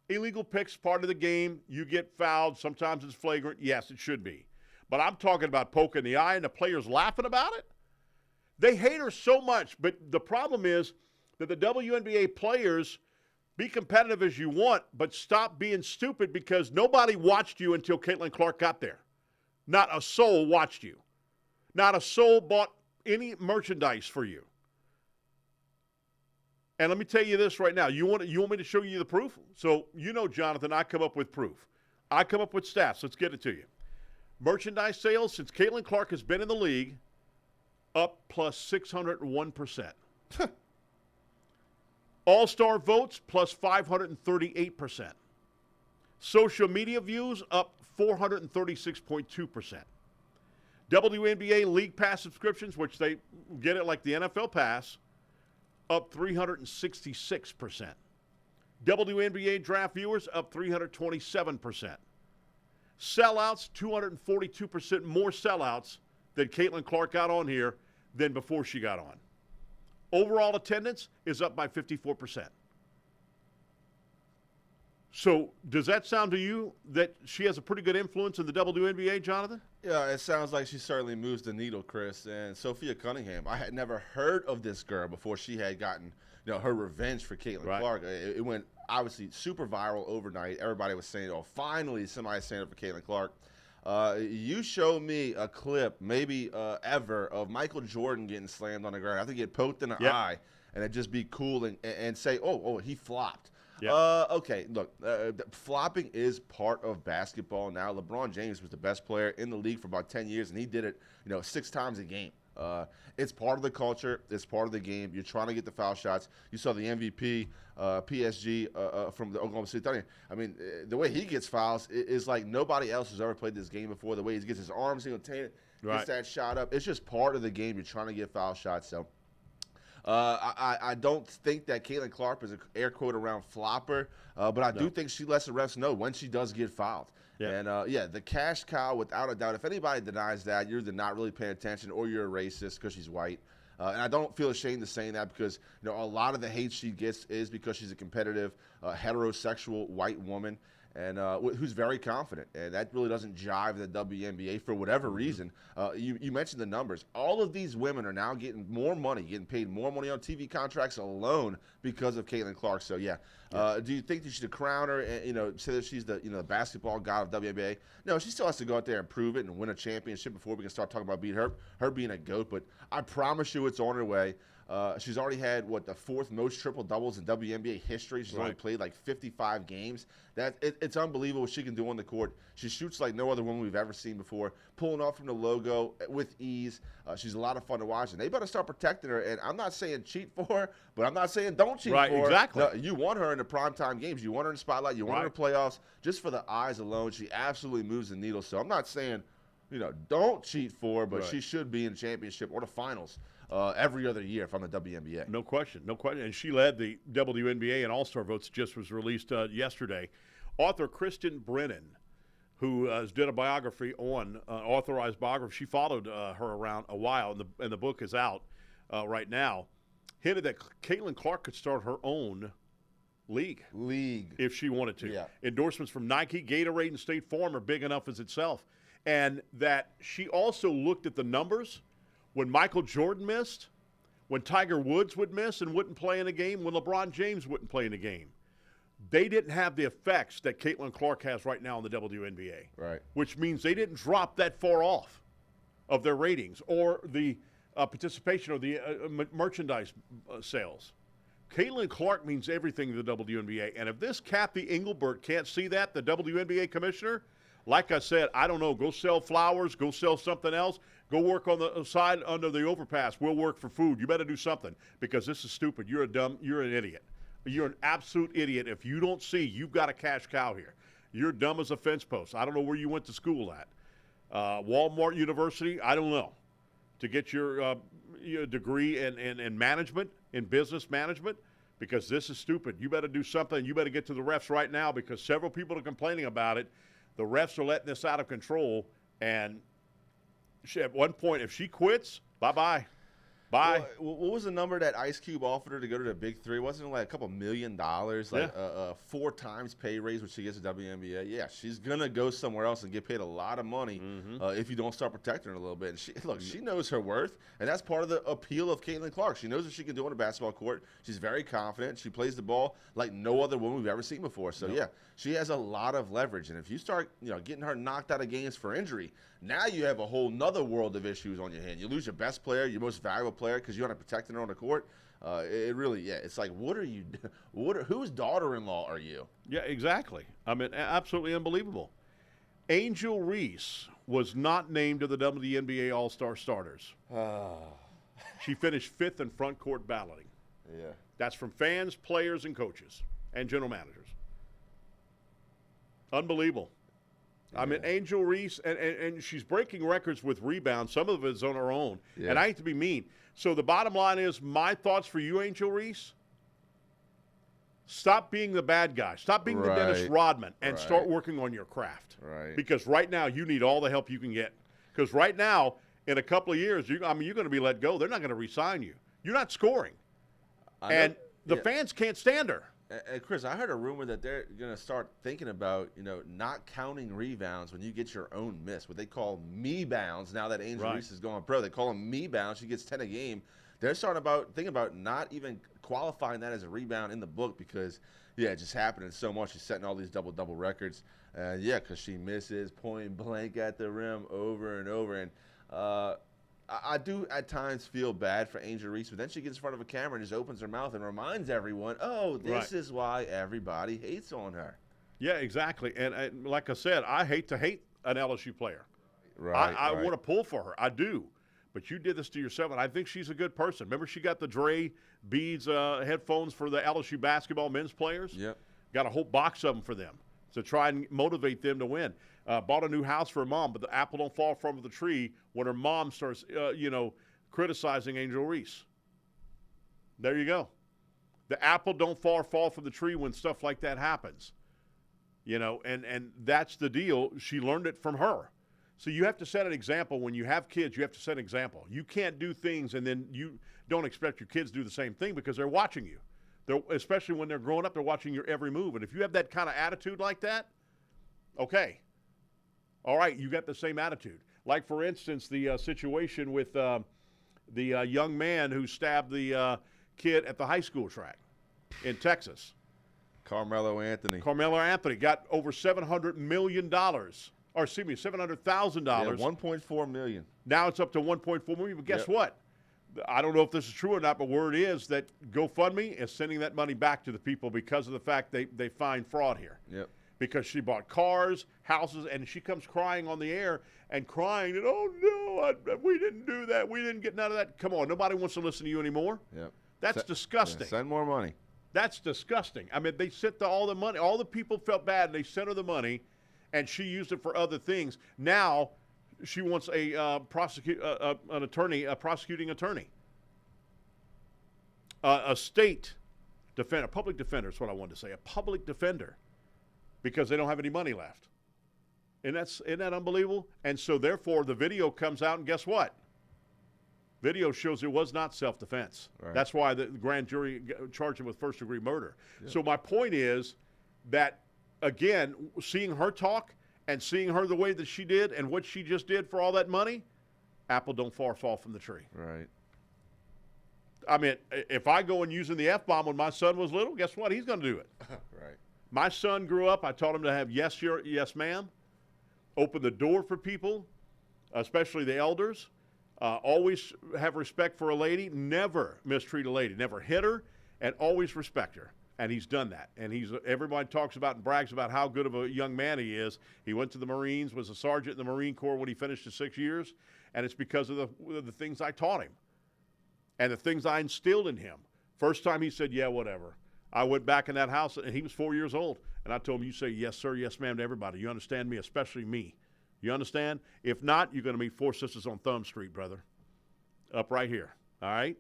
Illegal picks, part of the game. You get fouled. Sometimes it's flagrant. Yes, it should be. But I'm talking about poking the eye and the players laughing about it. They hate her so much, but the problem is that the WNBA players Be competitive as you want, but stop being stupid because nobody watched you until Caitlin Clark got there. Not a soul watched you. Not a soul bought any merchandise for you. And let me tell you this right now. You want me to show you the proof? So, Jonathan, I come up with proof. I come up with stats. Let's get it to you. Merchandise sales since Caitlin Clark has been in the league, up plus 601%. All-Star votes plus 538%. Social media views up 436.2%. WNBA League Pass subscriptions, which they get it like the NFL Pass, up 366%. WNBA draft viewers up 327%. Sellouts, 242% more sellouts than Caitlin Clark got on here than before she got on. Overall attendance is up by 54%. So does that sound to you that she has a pretty good influence in the WNBA, Jonathan? Yeah, it sounds like she certainly moves the needle, Chris. And Sophia Cunningham, I had never heard of this girl before she had gotten her revenge for Caitlin Clark. It went obviously super viral overnight. Everybody was saying, oh, finally somebody's standing up for Caitlin Clark. You showed me a clip, maybe ever, of Michael Jordan getting slammed on the ground. I think he get poked in the eye, and it'd just be cool and say, oh, he flopped. Yep. Okay, look, flopping is part of basketball now. LeBron James was the best player in the league for about 10 years, and he did it, 6 times a game. It's part of the culture. It's part of the game. You're trying to get the foul shots. You saw the MVP, PSG from the Oklahoma City Thunder. I mean, the way he gets fouls is like nobody else has ever played this game before. The way he gets his arms, gets that shot up. It's just part of the game. You're trying to get foul shots. So I don't think that Caitlin Clark is an air quote around flopper, but I do think she lets the refs know when she does get fouled. Yeah. And, the cash cow, without a doubt, if anybody denies that, you're either not really paying attention or you're a racist because she's white. And I don't feel ashamed of saying that because, a lot of the hate she gets is because she's a competitive, heterosexual white woman and who's very confident. And that really doesn't jive the WNBA for whatever reason. You mentioned the numbers. All of these women are now getting more money, getting paid more money on TV contracts alone because of Caitlin Clark. So, do you think that you should crown her and, say that she's the, the basketball god of WNBA? No, she still has to go out there and prove it and win a championship before we can start talking about her being a GOAT. But I promise you it's on her way. She's already had, the 4th most triple-doubles in WNBA history. She's only played, 55 games. It's unbelievable what she can do on the court. She shoots like no other woman we've ever seen before, pulling off from the logo with ease. She's a lot of fun to watch, and they better start protecting her. And I'm not saying cheat for her, but I'm not saying don't cheat for her. Right, exactly. No, you want her in the primetime games. You want her in the spotlight. You want her in the playoffs. Just for the eyes alone, she absolutely moves the needle. So I'm not saying, don't cheat for her, but she should be in the championship or the finals every other year if I'm the WNBA. No question. And she led the WNBA and All-Star votes, just was released yesterday. Author Kristen Brennan, who did a biography on, authorized biography, she followed her around a while, and the book is out right now, hinted that Caitlin Clark could start her own league if she wanted to. Yeah. Endorsements from Nike, Gatorade, and State Farm are big enough as itself. And that she also looked at the numbers when Michael Jordan missed, when Tiger Woods would miss and wouldn't play in a game, when LeBron James wouldn't play in a game. They didn't have the effects that Caitlin Clark has right now in the WNBA. Right. Which means they didn't drop that far off of their ratings or the participation or the merchandise sales. Caitlin Clark means everything to the WNBA. And if this Kathy Engelbert can't see that, the WNBA commissioner, like I said, I don't know, go sell flowers, go sell something else, go work on the side under the overpass. We'll work for food. You better do something because this is stupid. You're an idiot. You're an absolute idiot if you don't see you've got a cash cow here. You're dumb as a fence post. I don't know where you went to school at. Walmart University, I don't know. To get your degree in management, in business management, because this is stupid. You better do something. You better get to the refs right now because several people are complaining about it. The refs are letting this out of control, and at one point, if she quits, bye-bye. Bye. Well, what was the number that Ice Cube offered her to go to the Big Three? Wasn't it like a couple $1 million? Like 4 times pay raise when she gets to WNBA? Yeah, she's going to go somewhere else and get paid a lot of money if you don't start protecting her a little bit. And she knows her worth, and that's part of the appeal of Caitlin Clark. She knows what she can do on a basketball court. She's very confident. She plays the ball like no other woman we've ever seen before. So, yeah, she has a lot of leverage. And if you start getting her knocked out of games for injury, now you have a whole nother world of issues on your hand. You lose your best player, your most valuable player, because you're not protecting her on the court. It really, it's like, what are you? Whose daughter-in-law are you? Yeah, exactly. I mean, absolutely unbelievable. Angel Reese was not named to the WNBA All-Star starters. She finished 5th in front court balloting. Yeah. That's from fans, players, and coaches, and general managers. Unbelievable. I mean, Angel Reese, and she's breaking records with rebounds. Some of it is on her own. Yeah. And I hate to be mean. So the bottom line is, my thoughts for you, Angel Reese, stop being the bad guy. Stop being the Dennis Rodman and start working on your craft. Right. Because right now you need all the help you can get. Because right now, in a couple of years, you're going to be let go. They're not going to re-sign you. You're not scoring. And the fans can't stand her. And Chris, I heard a rumor that they're going to start thinking about, not counting rebounds when you get your own miss, what they call me-bounds. Now that Angel Reese is going pro, they call them me-bounds. She gets 10 a game. They're thinking about not even qualifying that as a rebound in the book because, it's just happening so much. She's setting all these double-double records. Because she misses point blank at the rim over and over. And I do at times feel bad for Angel Reese, but then she gets in front of a camera and just opens her mouth and reminds everyone, this is why everybody hates on her. Yeah, exactly. And like I said, I hate to hate an LSU player. I want to pull for her. I do. But you did this to yourself, and I think she's a good person. Remember she got the Dre Beads headphones for the LSU basketball men's players? Yep. Got a whole box of them for them to try and motivate them to win. Bought a new house for her mom, but the apple don't fall from the tree when her mom starts, criticizing Angel Reese. There you go. The apple don't fall from the tree when stuff like that happens. And that's the deal. She learned it from her. So you have to set an example. When you have kids, you have to set an example. You can't do things and then you don't expect your kids to do the same thing because they're watching you. Especially when they're growing up, they're watching your every move. And if you have that kind of attitude like that, okay. All right, you got the same attitude. Like, for instance, the situation with the young man who stabbed the kid at the high school track in Texas. Carmelo Anthony got over $700 million. Or, excuse me, $700,000. Yeah, $1.4 million. Now it's up to $1.4 million. But guess what? I don't know if this is true or not, but word is that GoFundMe is sending that money back to the people because of the fact they find fraud here. Yep. Because she bought cars, houses, and she comes crying on the air and crying, and, oh, no, we didn't do that. We didn't get none of that. Come on, nobody wants to listen to you anymore. Yep. That's disgusting. Send more money. That's disgusting. I mean, they sent all the money. All the people felt bad, and they sent her the money, and she used it for other things. Now she wants a prosecuting attorney. A state defender, a public defender is what I wanted to say, a public defender, because they don't have any money left. And isn't that unbelievable? And so, therefore, the video comes out, and guess what? Video shows it was not self-defense. Right. That's why the grand jury charged him with first-degree murder. Yep. So my point is that, again, seeing her talk and seeing her the way that she did and what she just did for all that money, apple don't fall from the tree. Right. I mean, if I go and using the F-bomb when my son was little, guess what? He's going to do it. Right. My son grew up. I taught him to have yes, ma'am. Open the door for people, especially the elders. Always have respect for a lady. Never mistreat a lady. Never hit her, and always respect her. And he's done that. And everybody talks about and brags about how good of a young man he is. He went to the Marines, was a sergeant in the Marine Corps when he finished his 6 years, and it's because of the things I taught him and the things I instilled in him. First time he said, yeah, whatever. I went back in that house, and he was 4 years old, and I told him, you say yes, sir, yes, ma'am to everybody. You understand me, especially me. You understand? If not, you're going to meet Four Sisters on Thumb Street, brother, up right here, all right?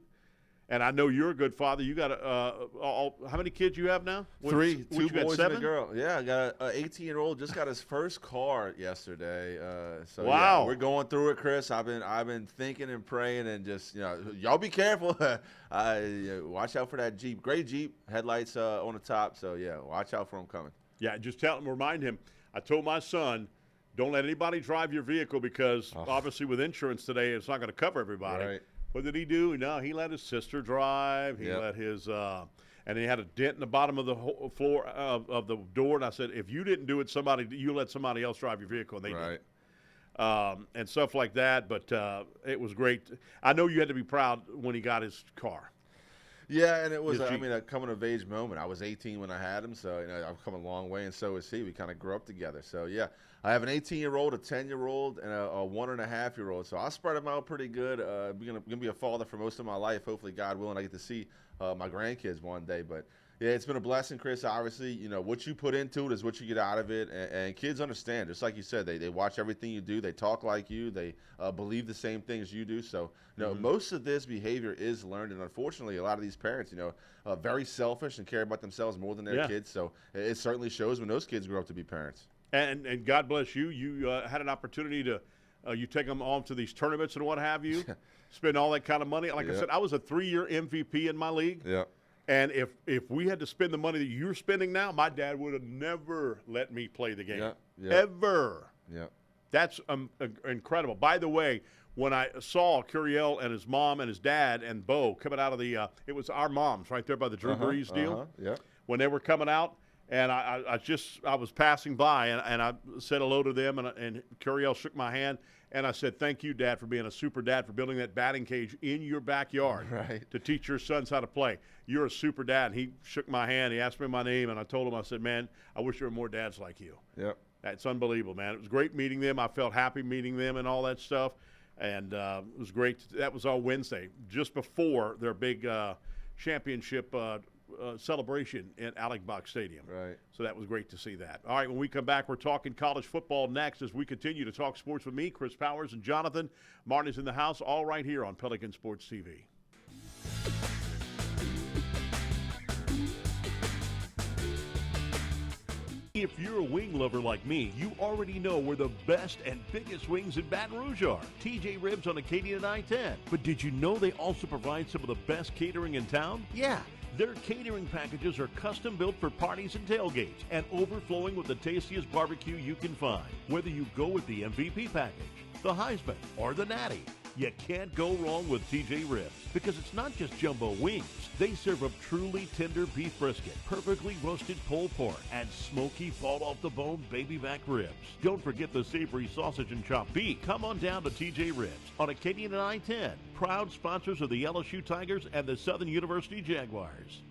And I know you're a good father. You got how many kids you have now? Three, two you got, boys 7? and a girl. Yeah, I got an 18-year-old just got his first car yesterday. So wow, yeah, we're going through it, Chris. I've been thinking and praying and just y'all be careful. Watch out for that Jeep, gray Jeep, headlights on the top. So yeah, watch out for him coming. Yeah, just remind him. I told my son, don't let anybody drive your vehicle because obviously with insurance today, it's not going to cover everybody. Right. What did he do? No, he let his sister drive. He let his and he had a dent in the bottom of the floor of the door. And I said, if you didn't do it, you let somebody else drive your vehicle, and they did. And stuff like that. But it was great. I know you had to be proud when he got his car. Yeah, and it was, a coming of age moment. I was 18 when I had him, so I've come a long way, and so is he. We kind of grew up together. So, yeah, I have an 18-year-old, a 10-year-old, and a 1.5-year-old. So I'll spread them out pretty good. I'm going to be a father for most of my life. Hopefully, God willing, I get to see my grandkids one day. But, yeah, it's been a blessing, Chris. Obviously, what you put into it is what you get out of it. And kids understand. Just like you said, they watch everything you do. They talk like you. They believe the same things you do. So, most of this behavior is learned. And unfortunately, a lot of these parents, very selfish and care about themselves more than their kids. So it certainly shows when those kids grow up to be parents. And God bless you. You had an opportunity to you take them on to these tournaments and what have you, spend all that kind of money. Like I said, I was a 3-year MVP in my league. Yeah. And if we had to spend the money that you're spending now, my dad would have never let me play the game. Ever. Yeah. That's incredible. By the way, when I saw Curiel and his mom and his dad and Bo coming out of the it was our moms right there by the Drew Brees deal. Yeah. When they were coming out, and I was passing by and I said hello to them, and Curiel shook my hand. And I said, thank you, Dad, for being a super dad, for building that batting cage in your backyard to teach your sons how to play. You're a super dad. And he shook my hand. He asked me my name, and I told him, I said, man, I wish there were more dads like you. Yep. That's unbelievable, man. It was great meeting them. I felt happy meeting them and all that stuff. And it was great. That was all Wednesday, just before their big championship celebration at Alec Stadium. Right. So that was great to see that. All right, when we come back, we're talking college football next as we continue to talk sports with me, Chris Powers, and Jonathan. Martin's in the house, all right here on Pelican Sports TV. If you're a wing lover like me, you already know where the best and biggest wings in Baton Rouge are. TJ Ribs on Acadian and I-10. But did you know they also provide some of the best catering in town? Yeah. Their catering packages are custom built for parties and tailgates and overflowing with the tastiest barbecue you can find. Whether you go with the MVP package, the Heisman, or the Natty, you can't go wrong with TJ Ribs because it's not just jumbo wings. They serve up truly tender beef brisket, perfectly roasted pulled pork, and smoky fall-off-the-bone baby back ribs. Don't forget the savory sausage and chopped beef. Come on down to TJ Ribs on Acadian and I-10, proud sponsors of the LSU Tigers and the Southern University Jaguars.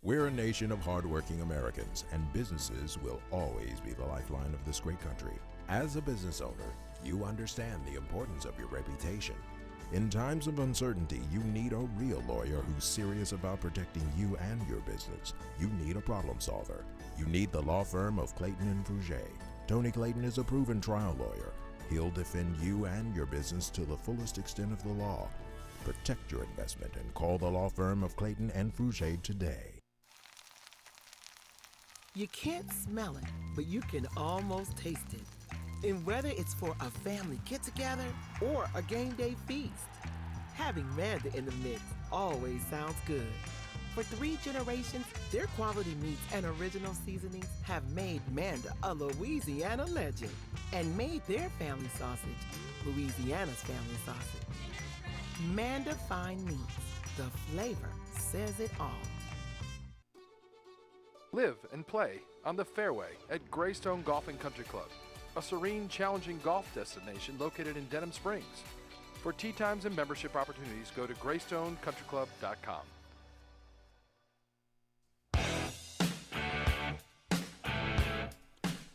We're a nation of hardworking Americans, and businesses will always be the lifeline of this great country. As a business owner, you understand the importance of your reputation. In times of uncertainty, you need a real lawyer who's serious about protecting you and your business. You need a problem solver. You need the law firm of Clayton and Fouger. Tony Clayton is a proven trial lawyer. He'll defend you and your business to the fullest extent of the law. Protect your investment and call the law firm of Clayton and Fouger today. You can't smell it, but you can almost taste it. And whether it's for a family get-together or a game day feast, having Manda in the mix always sounds good. For 3 generations, their quality meats and original seasonings have made Manda a Louisiana legend and made their family sausage Louisiana's family sausage. Manda Fine Meats, the flavor says it all. Live and play on the fairway at Greystone Golf Country Club, a serene, challenging golf destination located in Denham Springs. For tee times and membership opportunities, go to greystonecountryclub.com.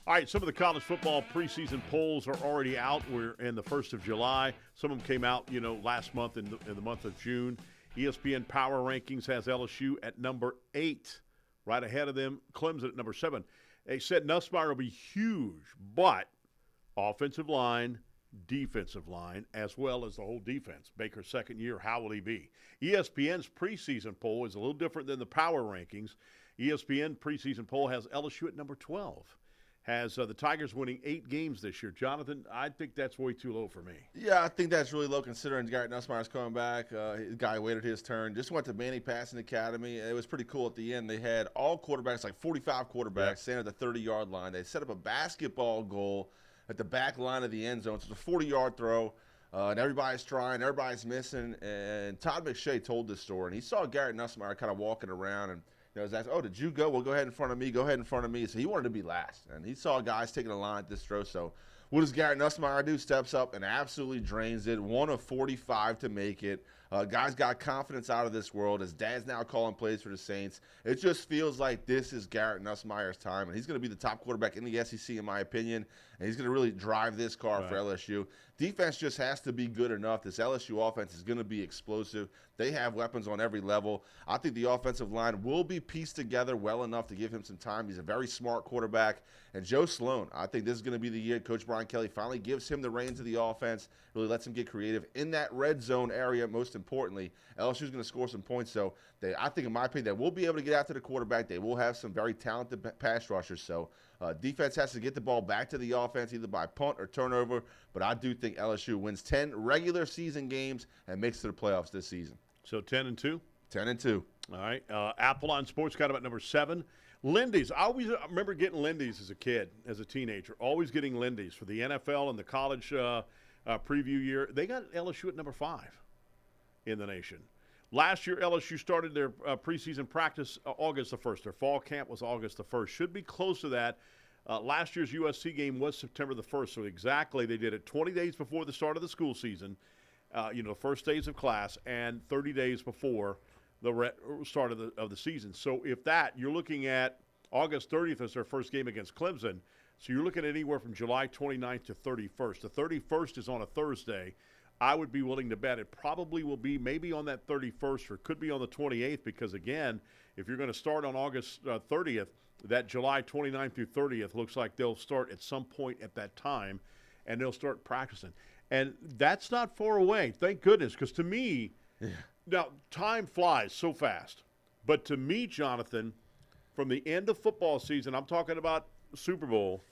All right, some of the college football preseason polls are already out. We're in the 1st of July. Some of them came out, last month in the month of June. ESPN Power Rankings has LSU at number 8. Right ahead of them, Clemson at number 7. They said Nussmeier will be huge, but offensive line, defensive line, as well as the whole defense. Baker's second year, how will he be? ESPN's preseason poll is a little different than the power rankings. ESPN preseason poll has LSU at number 12. Has the Tigers winning 8 games this year. Jonathan, I think that's way too low for me. Yeah, I think that's really low considering Garrett Nussmeier's coming back. The guy waited his turn. Just went to Manning Passing Academy. It was pretty cool at the end. They had all quarterbacks, like 45 quarterbacks, standing at the 30-yard line. They set up a basketball goal at the back line of the end zone. So it's a 40-yard throw, and everybody's trying, everybody's missing. And Todd McShay told this story, and he saw Garrett Nussmeier kind of walking around, and he was asked, "Oh, did you go? Well, go ahead in front of me. Go ahead in front of me." So he wanted to be last, and he saw guys taking a line at this throw. So what does Garrett Nussmeier do? Steps up and absolutely drains it. 1 of 45 to make it. Guys got confidence out of this world. His dad's now calling plays for the Saints. It just feels like this is Garrett Nussmeier's time, and he's going to be the top quarterback in the SEC, in my opinion, and he's going to really drive this car for LSU. Defense just has to be good enough. This LSU offense is going to be explosive. They have weapons on every level. I think the offensive line will be pieced together well enough to give him some time. He's a very smart quarterback. And Joe Sloan, I think this is going to be the year Coach Brian Kelly finally gives him the reins of the offense, really lets him get creative in that red zone area. Most importantly, LSU is going to score some points. So I think, in my opinion, they will be able to get after the quarterback. They will have some very talented pass rushers. So defense has to get the ball back to the offense either by punt or turnover. But I do think LSU wins 10 regular season games and makes it to the playoffs this season. So 10-2? 10-2. All right. Apple on Sports got him at number 7. Lindy's. I remember getting Lindy's as a kid, as a teenager. Always getting Lindy's for the NFL and the college preview year. They got LSU at number 5 in the nation. Last year, LSU started their preseason practice August the 1st. Their fall camp was August the 1st. Should be close to that. Last year's USC game was September the 1st. So exactly, they did it 20 days before the start of the school season, the first days of class, and 30 days before the start of the season. So if you're looking at August 30th as their first game against Clemson. So you're looking at anywhere from July 29th to 31st. The 31st is on a Thursday. I would be willing to bet it probably will be maybe on that 31st or could be on the 28th because, again, if you're going to start on August 30th, that July 29th through 30th looks like they'll start at some point at that time, and they'll start practicing. And that's not far away, thank goodness, because to me, now, time flies so fast. But to me, Jonathan, from the end of football season, I'm talking about Super Bowl,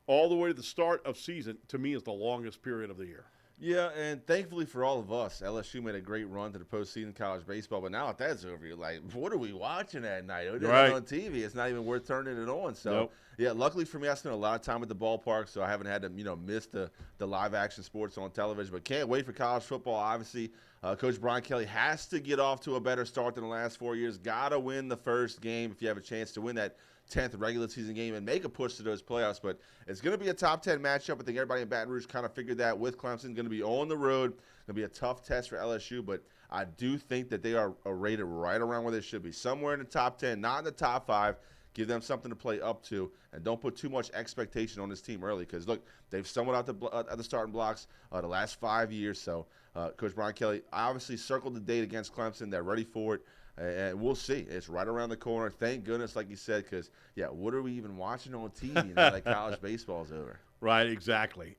all the way to the start of season, to me is the longest period of the year. Yeah, and thankfully for all of us, LSU made a great run to the postseason college baseball. But now that that's over, you're like, what are we watching at night? It's on TV. It's not even worth turning it on. So, yeah, luckily for me, I spent a lot of time at the ballpark, so I haven't had to, miss the live action sports on television. But can't wait for college football. Obviously, Coach Brian Kelly has to get off to a better start than the last 4 years. Got to win the first game if you have a chance to win that 10th regular season game and make a push to those playoffs. But it's going to be a top 10 matchup. I think everybody in Baton Rouge kind of figured that with Clemson. Going to be on the road. Going to be a tough test for LSU, but I do think that they are rated right around where they should be. Somewhere in the top 10, not in the top 5. Give them something to play up to, and don't put too much expectation on this team early because, look, they've stumbled out the starting blocks the last 5 years. So Coach Brian Kelly obviously circled the date against Clemson. They're ready for it. And we'll see. It's right around the corner. Thank goodness, like you said, because, what are we even watching on TV now that college baseball's over? Right, exactly.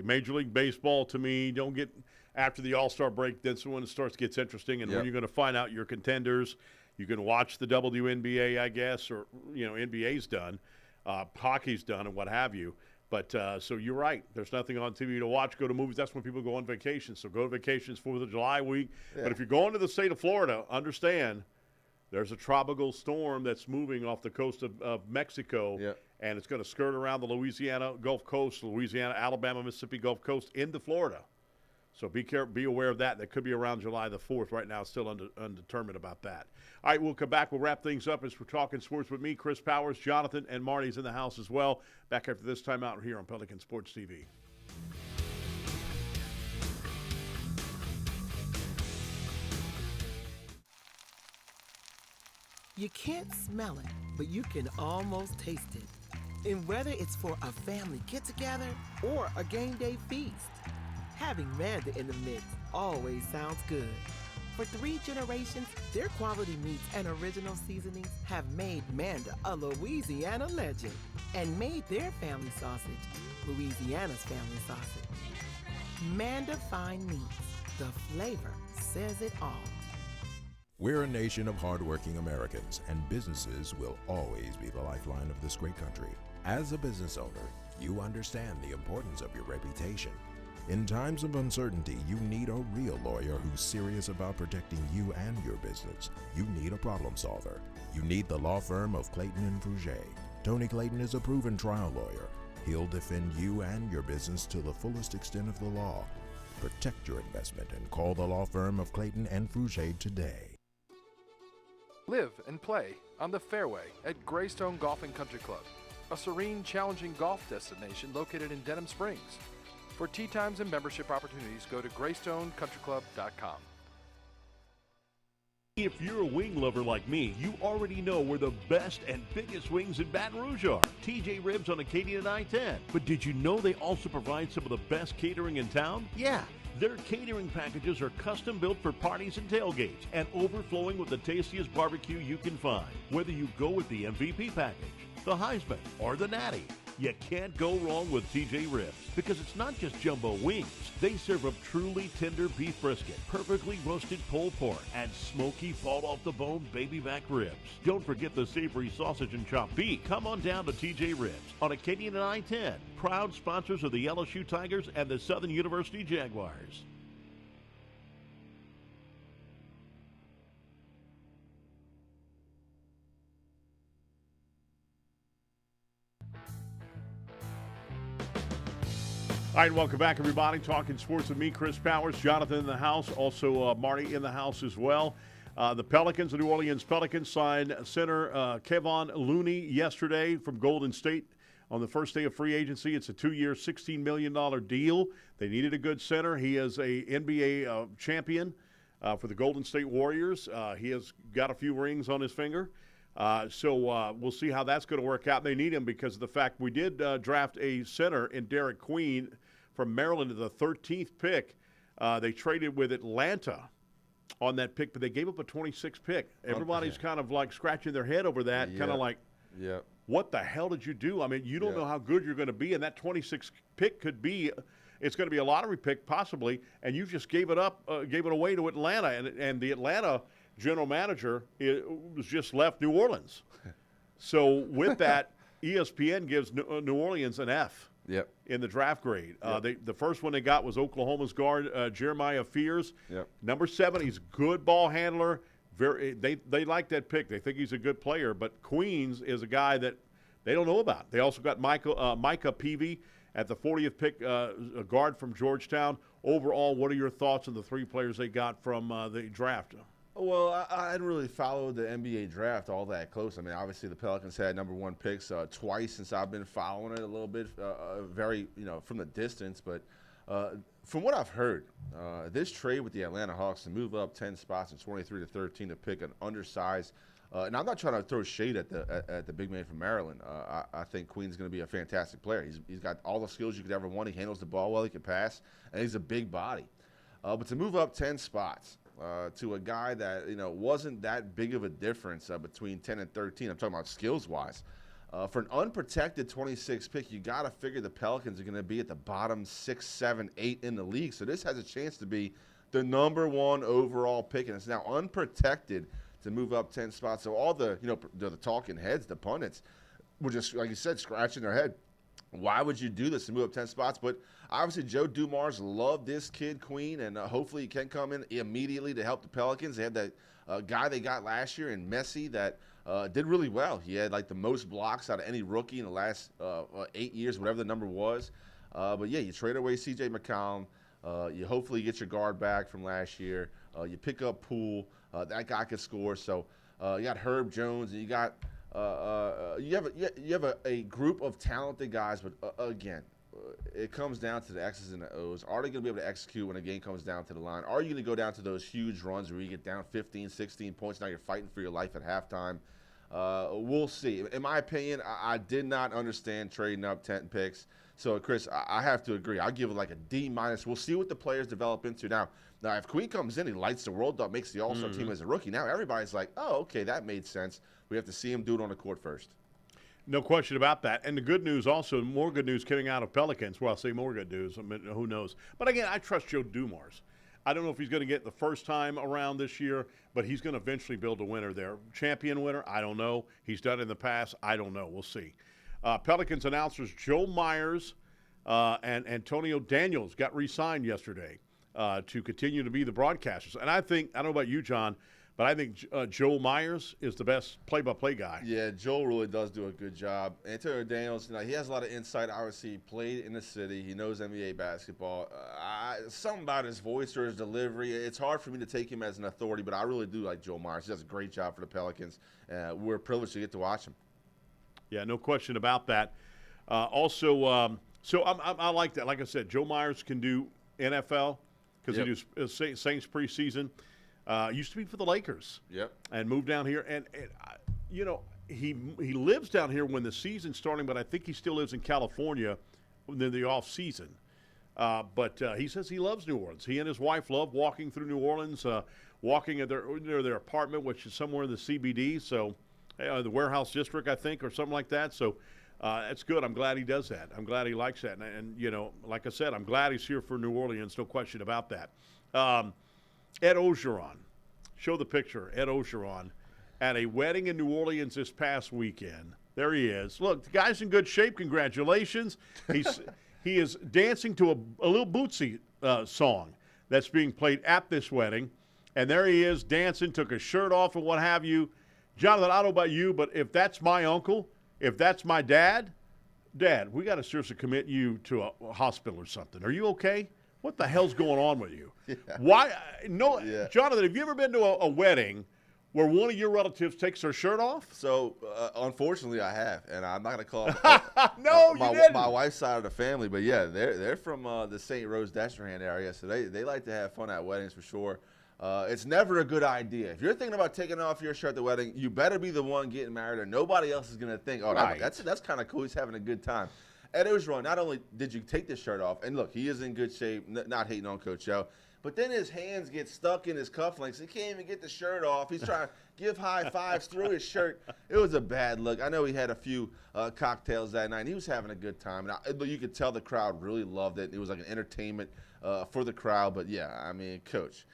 Major League Baseball, to me, don't get after the All-Star break, that's when it gets interesting, and when you're going to find out your contenders. You can watch the WNBA, I guess, or, NBA's done. Hockey's done and what have you. But so you're right. There's nothing on TV to watch. Go to movies. That's when people go on vacation. So go to vacations 4th of July week. Yeah. But if you're going to the state of Florida, understand there's a tropical storm that's moving off the coast of Mexico. Yeah. And it's going to skirt around the Louisiana Gulf Coast, Louisiana, Alabama, Mississippi Gulf Coast into Florida. So be aware of that. That could be around July the 4th. Right now, still undetermined about that. All right, we'll come back. We'll wrap things up as we're talking sports with me, Chris Powers, Jonathan, and Marty's in the house as well. Back after this time out here on Pelican Sports TV. You can't smell it, but you can almost taste it. And whether it's for a family get-together or a game day feast, having Manda in the mix always sounds good. For 3 generations, their quality meats and original seasonings have made Manda a Louisiana legend and made their family sausage Louisiana's family sausage. Manda Fine Meats. The flavor says it all. We're a nation of hardworking Americans, and businesses will always be the lifeline of this great country. As a business owner, you understand the importance of your reputation. In times of uncertainty, you need a real lawyer who's serious about protecting you and your business. You need a problem solver. You need the law firm of Clayton and Fouget. Tony Clayton is a proven trial lawyer. He'll defend you and your business to the fullest extent of the law. Protect your investment and call the law firm of Clayton and Fouget today. Live and play on the fairway at Greystone Golf and Country Club, a serene, challenging golf destination located in Denham Springs. For tee times and membership opportunities, go to GreystoneCountryClub.com. If you're a wing lover like me, you already know where the best and biggest wings in Baton Rouge are. TJ Ribs on Acadia and I-10. But did you know they also provide some of the best catering in town? Yeah. Their catering packages are custom built for parties and tailgates and overflowing with the tastiest barbecue you can find. Whether you go with the MVP package, the Heisman, or the Natty, you can't go wrong with TJ Ribs because it's not just jumbo wings. They serve up truly tender beef brisket, perfectly roasted pulled pork, and smoky fall off the bone baby back ribs. Don't forget the savory sausage and chopped beef. Come on down to TJ Ribs on Acadian and I-10. Proud sponsors of the LSU Tigers and the Southern University Jaguars. All right, welcome back, everybody. Talking sports with me, Chris Powers, Jonathan in the house, also Marty in the house as well. The Pelicans, the New Orleans Pelicans, signed center Kevon Looney yesterday from Golden State on the first day of free agency. It's a 2-year, $16 million deal. They needed a good center. He is a NBA champion for the Golden State Warriors. He has got a few rings on his finger. So we'll see how that's going to work out. They need him because of the fact we did draft a center in Derek Queen from Maryland at the 13th pick. They traded with Atlanta on that pick, but they gave up a 26th pick. Everybody's kind of like scratching their head over that, kind of like, what the hell did you do? I mean, you don't know how good you're going to be, and that 26th pick could be it's going to be a lottery pick possibly, and you just gave it up, gave it away to Atlanta, and the Atlanta general manager was just left New Orleans. So with that, ESPN gives New Orleans an F in the draft grade. The first one they got was Oklahoma's guard, Jeremiah Fears. Number 7, he's a good ball handler. They like that pick. They think he's a good player. But Queens is a guy that they don't know about. They also got Micah Peavy at the 40th pick, a guard from Georgetown. Overall, what are your thoughts on the 3 players they got from the draft? Well, I hadn't really followed the NBA draft all that close. I mean, obviously the Pelicans had number 1 picks twice since I've been following it a little bit, very, from the distance. But from what I've heard, this trade with the Atlanta Hawks to move up 10 spots from 23 to 13 to pick an undersized, and I'm not trying to throw shade at the big man from Maryland. I think Queen's going to be a fantastic player. He's got all the skills you could ever want. He handles the ball well. He can pass, and he's a big body. But to move up 10 spots to a guy that wasn't that big of a difference between 10 and 13. I'm talking about skills-wise. For an unprotected 26 pick, you got to figure the Pelicans are going to be at the bottom 6, 7, 8 in the league. So this has a chance to be the number 1 overall pick, and it's now unprotected to move up 10 spots. So all the talking heads, the pundits, were just, like you said, scratching their head. Why would you do this to move up 10 spots? But obviously Joe Dumars loved this kid, Queen, and hopefully he can come in immediately to help the Pelicans. They had that guy they got last year in Messi that did really well. He had like the most blocks out of any rookie in the last 8 years, whatever the number was. But yeah, you trade away C.J. McCollum. You hopefully get your guard back from last year. You pick up Poole. That guy could score. So you got Herb Jones, and you got you have a group of talented guys, but again, it comes down to the X's and the O's. Are they going to be able to execute when a game comes down to the line? Are you going to go down to those huge runs where you get down 15, 16 points, now you're fighting for your life at halftime? We'll see. In my opinion, I did not understand trading up 10 picks. So, Chris, I have to agree. I'll give it like a D-. We'll see what the players develop into. Now, if Queen comes in, he lights the world up, makes the All-Star team as a rookie. Now everybody's like, oh, okay, that made sense. We have to see him do it on the court first. No question about that. And the good news also, more good news coming out of Pelicans. Well, I'll say more good news. I mean, who knows? But again, I trust Joe Dumars. I don't know if he's going to get the first time around this year, but he's going to eventually build a winner there. Champion winner? I don't know. He's done it in the past. I don't know. We'll see. Pelicans announcers Joe Myers and Antonio Daniels got re-signed yesterday to continue to be the broadcasters. And I don't know about you, John, but I think Joel Myers is the best play-by-play guy. Yeah, Joel really does do a good job. Antonio Daniels, he has a lot of insight. Obviously, he played in the city. He knows NBA basketball. Something about his voice or his delivery, it's hard for me to take him as an authority, but I really do like Joel Myers. He does a great job for the Pelicans. We're privileged to get to watch him. Yeah, no question about that. Also, so I like that. Like I said, Joe Myers can do NFL because he do Saints preseason. Used to be for the Lakers. Yep. And moved down here. And he lives down here when the season's starting, but I think he still lives in California in the off season. But he says he loves New Orleans. He and his wife love walking through New Orleans, walking at their apartment, which is somewhere in the CBD. So the warehouse district, I think, or something like that. So that's good. I'm glad he does that. I'm glad he likes that. And like I said, I'm glad he's here for New Orleans. No question about that. Ed Ogeron. Show the picture. Ed Ogeron at a wedding in New Orleans this past weekend. There he is. Look, the guy's in good shape. Congratulations. He is dancing to a little Bootsy song that's being played at this wedding. And there he is dancing, took his shirt off and what have you. Jonathan, I don't know about you, but if that's my uncle, if that's my dad, we got to seriously commit you to a hospital or something. Are you okay? What the hell's going on with you? Yeah. Why? No, Yeah. Jonathan, have you ever been to a wedding where one of your relatives takes their shirt off? So, unfortunately, I have, and I'm not going to call No, you didn't. my wife's side of the family, but yeah, they're from the St. Rose Destrehan area, so they like to have fun at weddings for sure. It's never a good idea. If you're thinking about taking off your shirt at the wedding, you better be the one getting married, or nobody else is going to think, oh, Right. that's kind of cool. He's having a good time. Ed Ogeron, not only did you take the shirt off, and look, he is in good shape, not hating on Coach Joe, but then his hands get stuck in his cufflinks. He can't even get the shirt off. He's trying to give high fives through his shirt. It was a bad look. I know he had a few cocktails that night, and he was having a good time. And you could tell the crowd really loved it. It was like an entertainment for the crowd. But, yeah, I mean, Coach,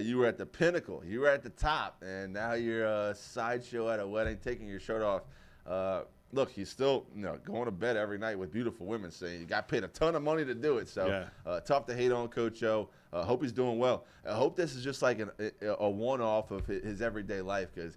you were at the pinnacle. You were at the top, and now you're a sideshow at a wedding taking your shirt off. Look, he's still going to bed every night with beautiful women saying you got paid a ton of money to do it. So tough to hate on Coach Joe. Hope he's doing well. I hope this is just like a one-off of his everyday life because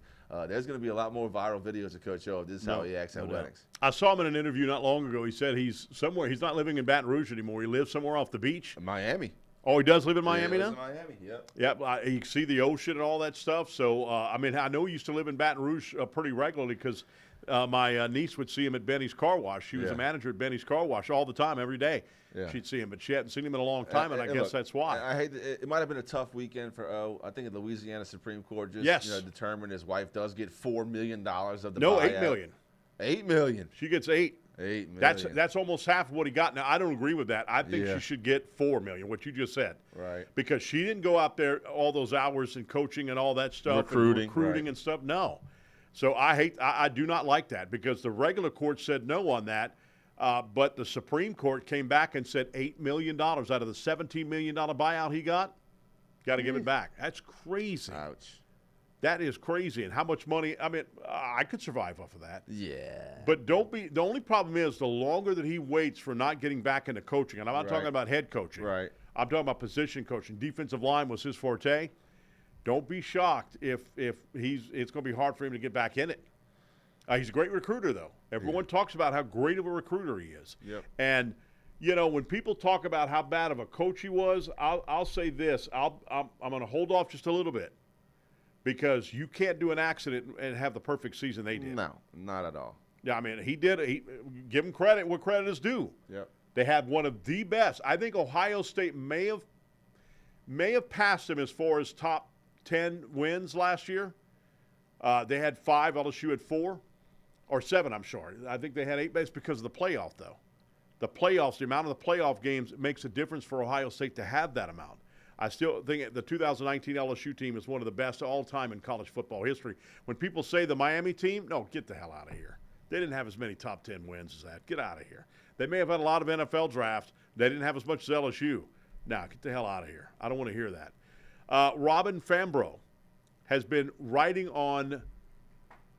there's going to be a lot more viral videos of Coach Joe if this is how he acts at weddings. I saw him in an interview not long ago. He said he's somewhere. He's not living in Baton Rouge anymore. He lives somewhere off the beach. Miami. Oh, he does live in Miami now? In Miami, yep. Yeah, you can see the ocean and all that stuff. So, I know he used to live in Baton Rouge pretty regularly because my niece would see him at Benny's Car Wash. She was a manager at Benny's Car Wash all the time, every day. Yeah. She'd see him, but she hadn't seen him in a long time, and I guess that's why. I hate it might have been a tough weekend for O. I think the Louisiana Supreme Court just determined his wife does get $4 million of the buyout. $8 million. $8 million. She gets $8. $8 million. That's almost half of what he got. Now, I don't agree with that. I think she should get $4 million, what you just said. Right. Because she didn't go out there all those hours in coaching and all that stuff. Recruiting and stuff. No. So I do not like that because the regular court said no on that. But the Supreme Court came back and said $8 million out of the $17 million buyout he got to give it back. That's crazy. Ouch. That is crazy. And how much money? I mean, I could survive off of that. Yeah. But the only problem is the longer that he waits for not getting back into coaching, and I'm not talking about head coaching. Right. I'm talking about position coaching. Defensive line was his forte. Don't be shocked if it's going to be hard for him to get back in it. He's a great recruiter, though. Everyone talks about how great of a recruiter he is. Yep. And, when people talk about how bad of a coach he was, I'll say this. I'm going to hold off just a little bit. Because you can't do an accident and have the perfect season they did. No, not at all. Yeah, I mean, he did. Give him credit where credit is due. Yep. They had one of the best. I think Ohio State may have passed him as far as top 10 wins last year. They had 5, LSU had 4, or 7, I'm sorry. I think they had 8 base because of the playoff, though. The playoffs, the amount of the playoff games makes a difference for Ohio State to have that amount. I still think the 2019 LSU team is one of the best all time in college football history. When people say the Miami team, no, get the hell out of here. They didn't have as many top 10 wins as that. Get out of here. They may have had a lot of NFL drafts. They didn't have as much as LSU. Now, get the hell out of here. I don't want to hear that. Robin Fambro has been writing on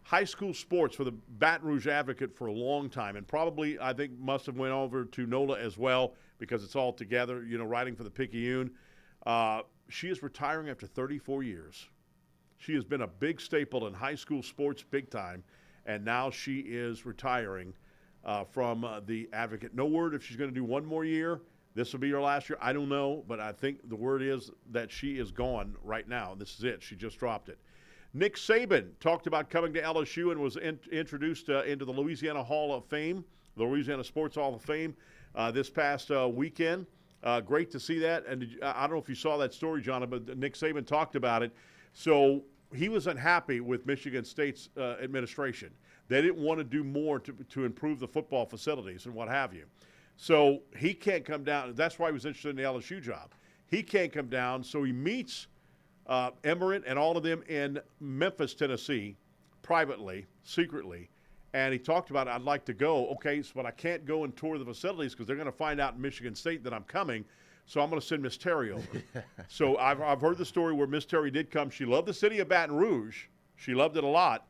high school sports for the Baton Rouge Advocate for a long time, and probably, I think, must have went over to NOLA as well because it's all together, writing for the Picayune. She is retiring after 34 years. She has been a big staple in high school sports big time, and now she is retiring from the Advocate. No word if she's going to do one more year. This will be her last year. I don't know, but I think the word is that she is gone right now. This is it. She just dropped it. Nick Saban talked about coming to LSU and was introduced into the Louisiana Hall of Fame, the Louisiana Sports Hall of Fame, this past weekend. Great to see that. And I don't know if you saw that story, John, but Nick Saban talked about it. So he was unhappy with Michigan State's administration. They didn't want to do more to improve the football facilities and what have you. So he can't come down. That's why he was interested in the LSU job. He can't come down, so he meets Emmert and all of them in Memphis, Tennessee, privately, secretly, and he talked about, I'd like to go. Okay, but I can't go and tour the facilities because they're going to find out in Michigan State that I'm coming, so I'm going to send Miss Terry over. So I've heard the story where Miss Terry did come. She loved the city of Baton Rouge. She loved it a lot,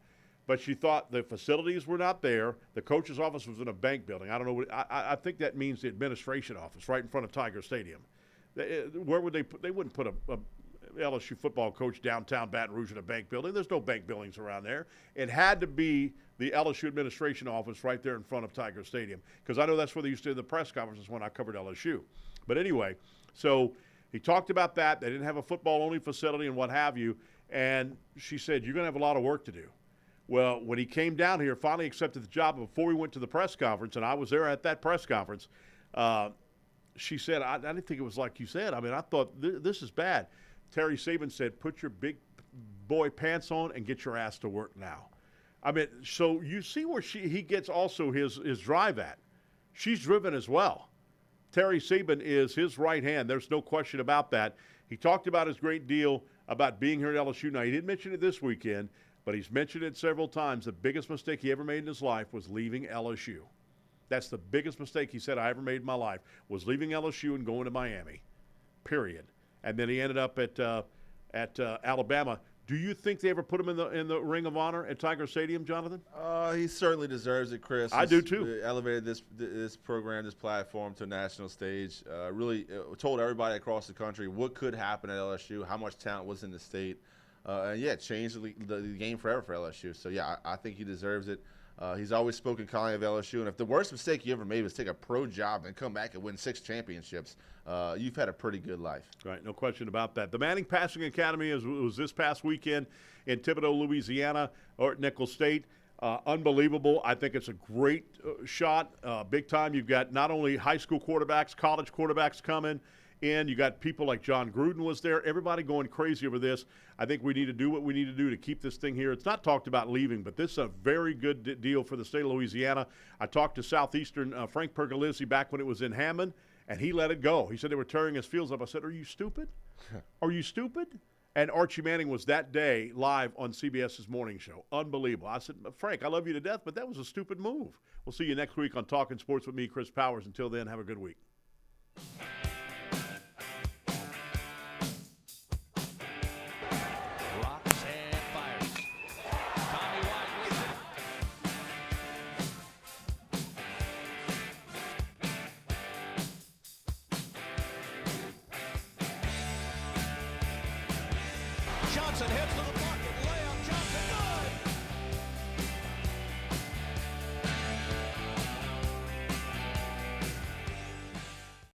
but she thought the facilities were not there. The coach's office was in a bank building. I don't know. I think that means the administration office right in front of Tiger Stadium. Where would they put? They wouldn't put a LSU football coach downtown Baton Rouge in a bank building. There's no bank buildings around there. It had to be the LSU administration office right there in front of Tiger Stadium because I know that's where they used to do the press conferences when I covered LSU. But anyway, so he talked about that. They didn't have a football-only facility and what have you, and she said, you're going to have a lot of work to do. Well, when he came down here, finally accepted the job before we went to the press conference, and I was there at that press conference, she said, I didn't think it was like you said. I mean, I thought this is bad. Terry Saban said, put your big boy pants on and get your ass to work now. I mean, so you see where he gets also his drive at. She's driven as well. Terry Saban is his right hand. There's no question about that. He talked about his great deal about being here at LSU. Now, he didn't mention it this weekend, but he's mentioned it several times. The biggest mistake he ever made in his life was leaving LSU. That's the biggest mistake he said I ever made in my life, was leaving LSU and going to Miami, period. And then he ended up at Alabama. Do you think they ever put him in the Ring of Honor at Tiger Stadium, Jonathan? He certainly deserves it, Chris. I do too. Elevated this program, this platform to a national stage. Really told everybody across the country what could happen at LSU, how much talent was in the state, and changed the game forever for LSU. So I think he deserves it. He's always spoken kindly of LSU, and if the worst mistake you ever made was take a pro job and come back and win 6 championships, you've had a pretty good life. Right, no question about that. The Manning Passing Academy was this past weekend in Thibodaux, Louisiana, or at Nicholls State. Unbelievable. I think it's a great shot, big time. You've got not only high school quarterbacks, college quarterbacks coming in. You got people like John Gruden was there. Everybody going crazy over this. I think we need to do what we need to do to keep this thing here. It's not talked about leaving, but this is a very good deal for the state of Louisiana. I talked to Southeastern Frank Pergolizzi back when it was in Hammond, and he let it go. He said they were tearing his fields up. I said, are you stupid? Are you stupid? And Archie Manning was that day live on CBS's morning show. Unbelievable. I said, Frank, I love you to death, but that was a stupid move. We'll see you next week on Talkin' Sports with me, Chris Powers. Until then, have a good week. Johnson hits the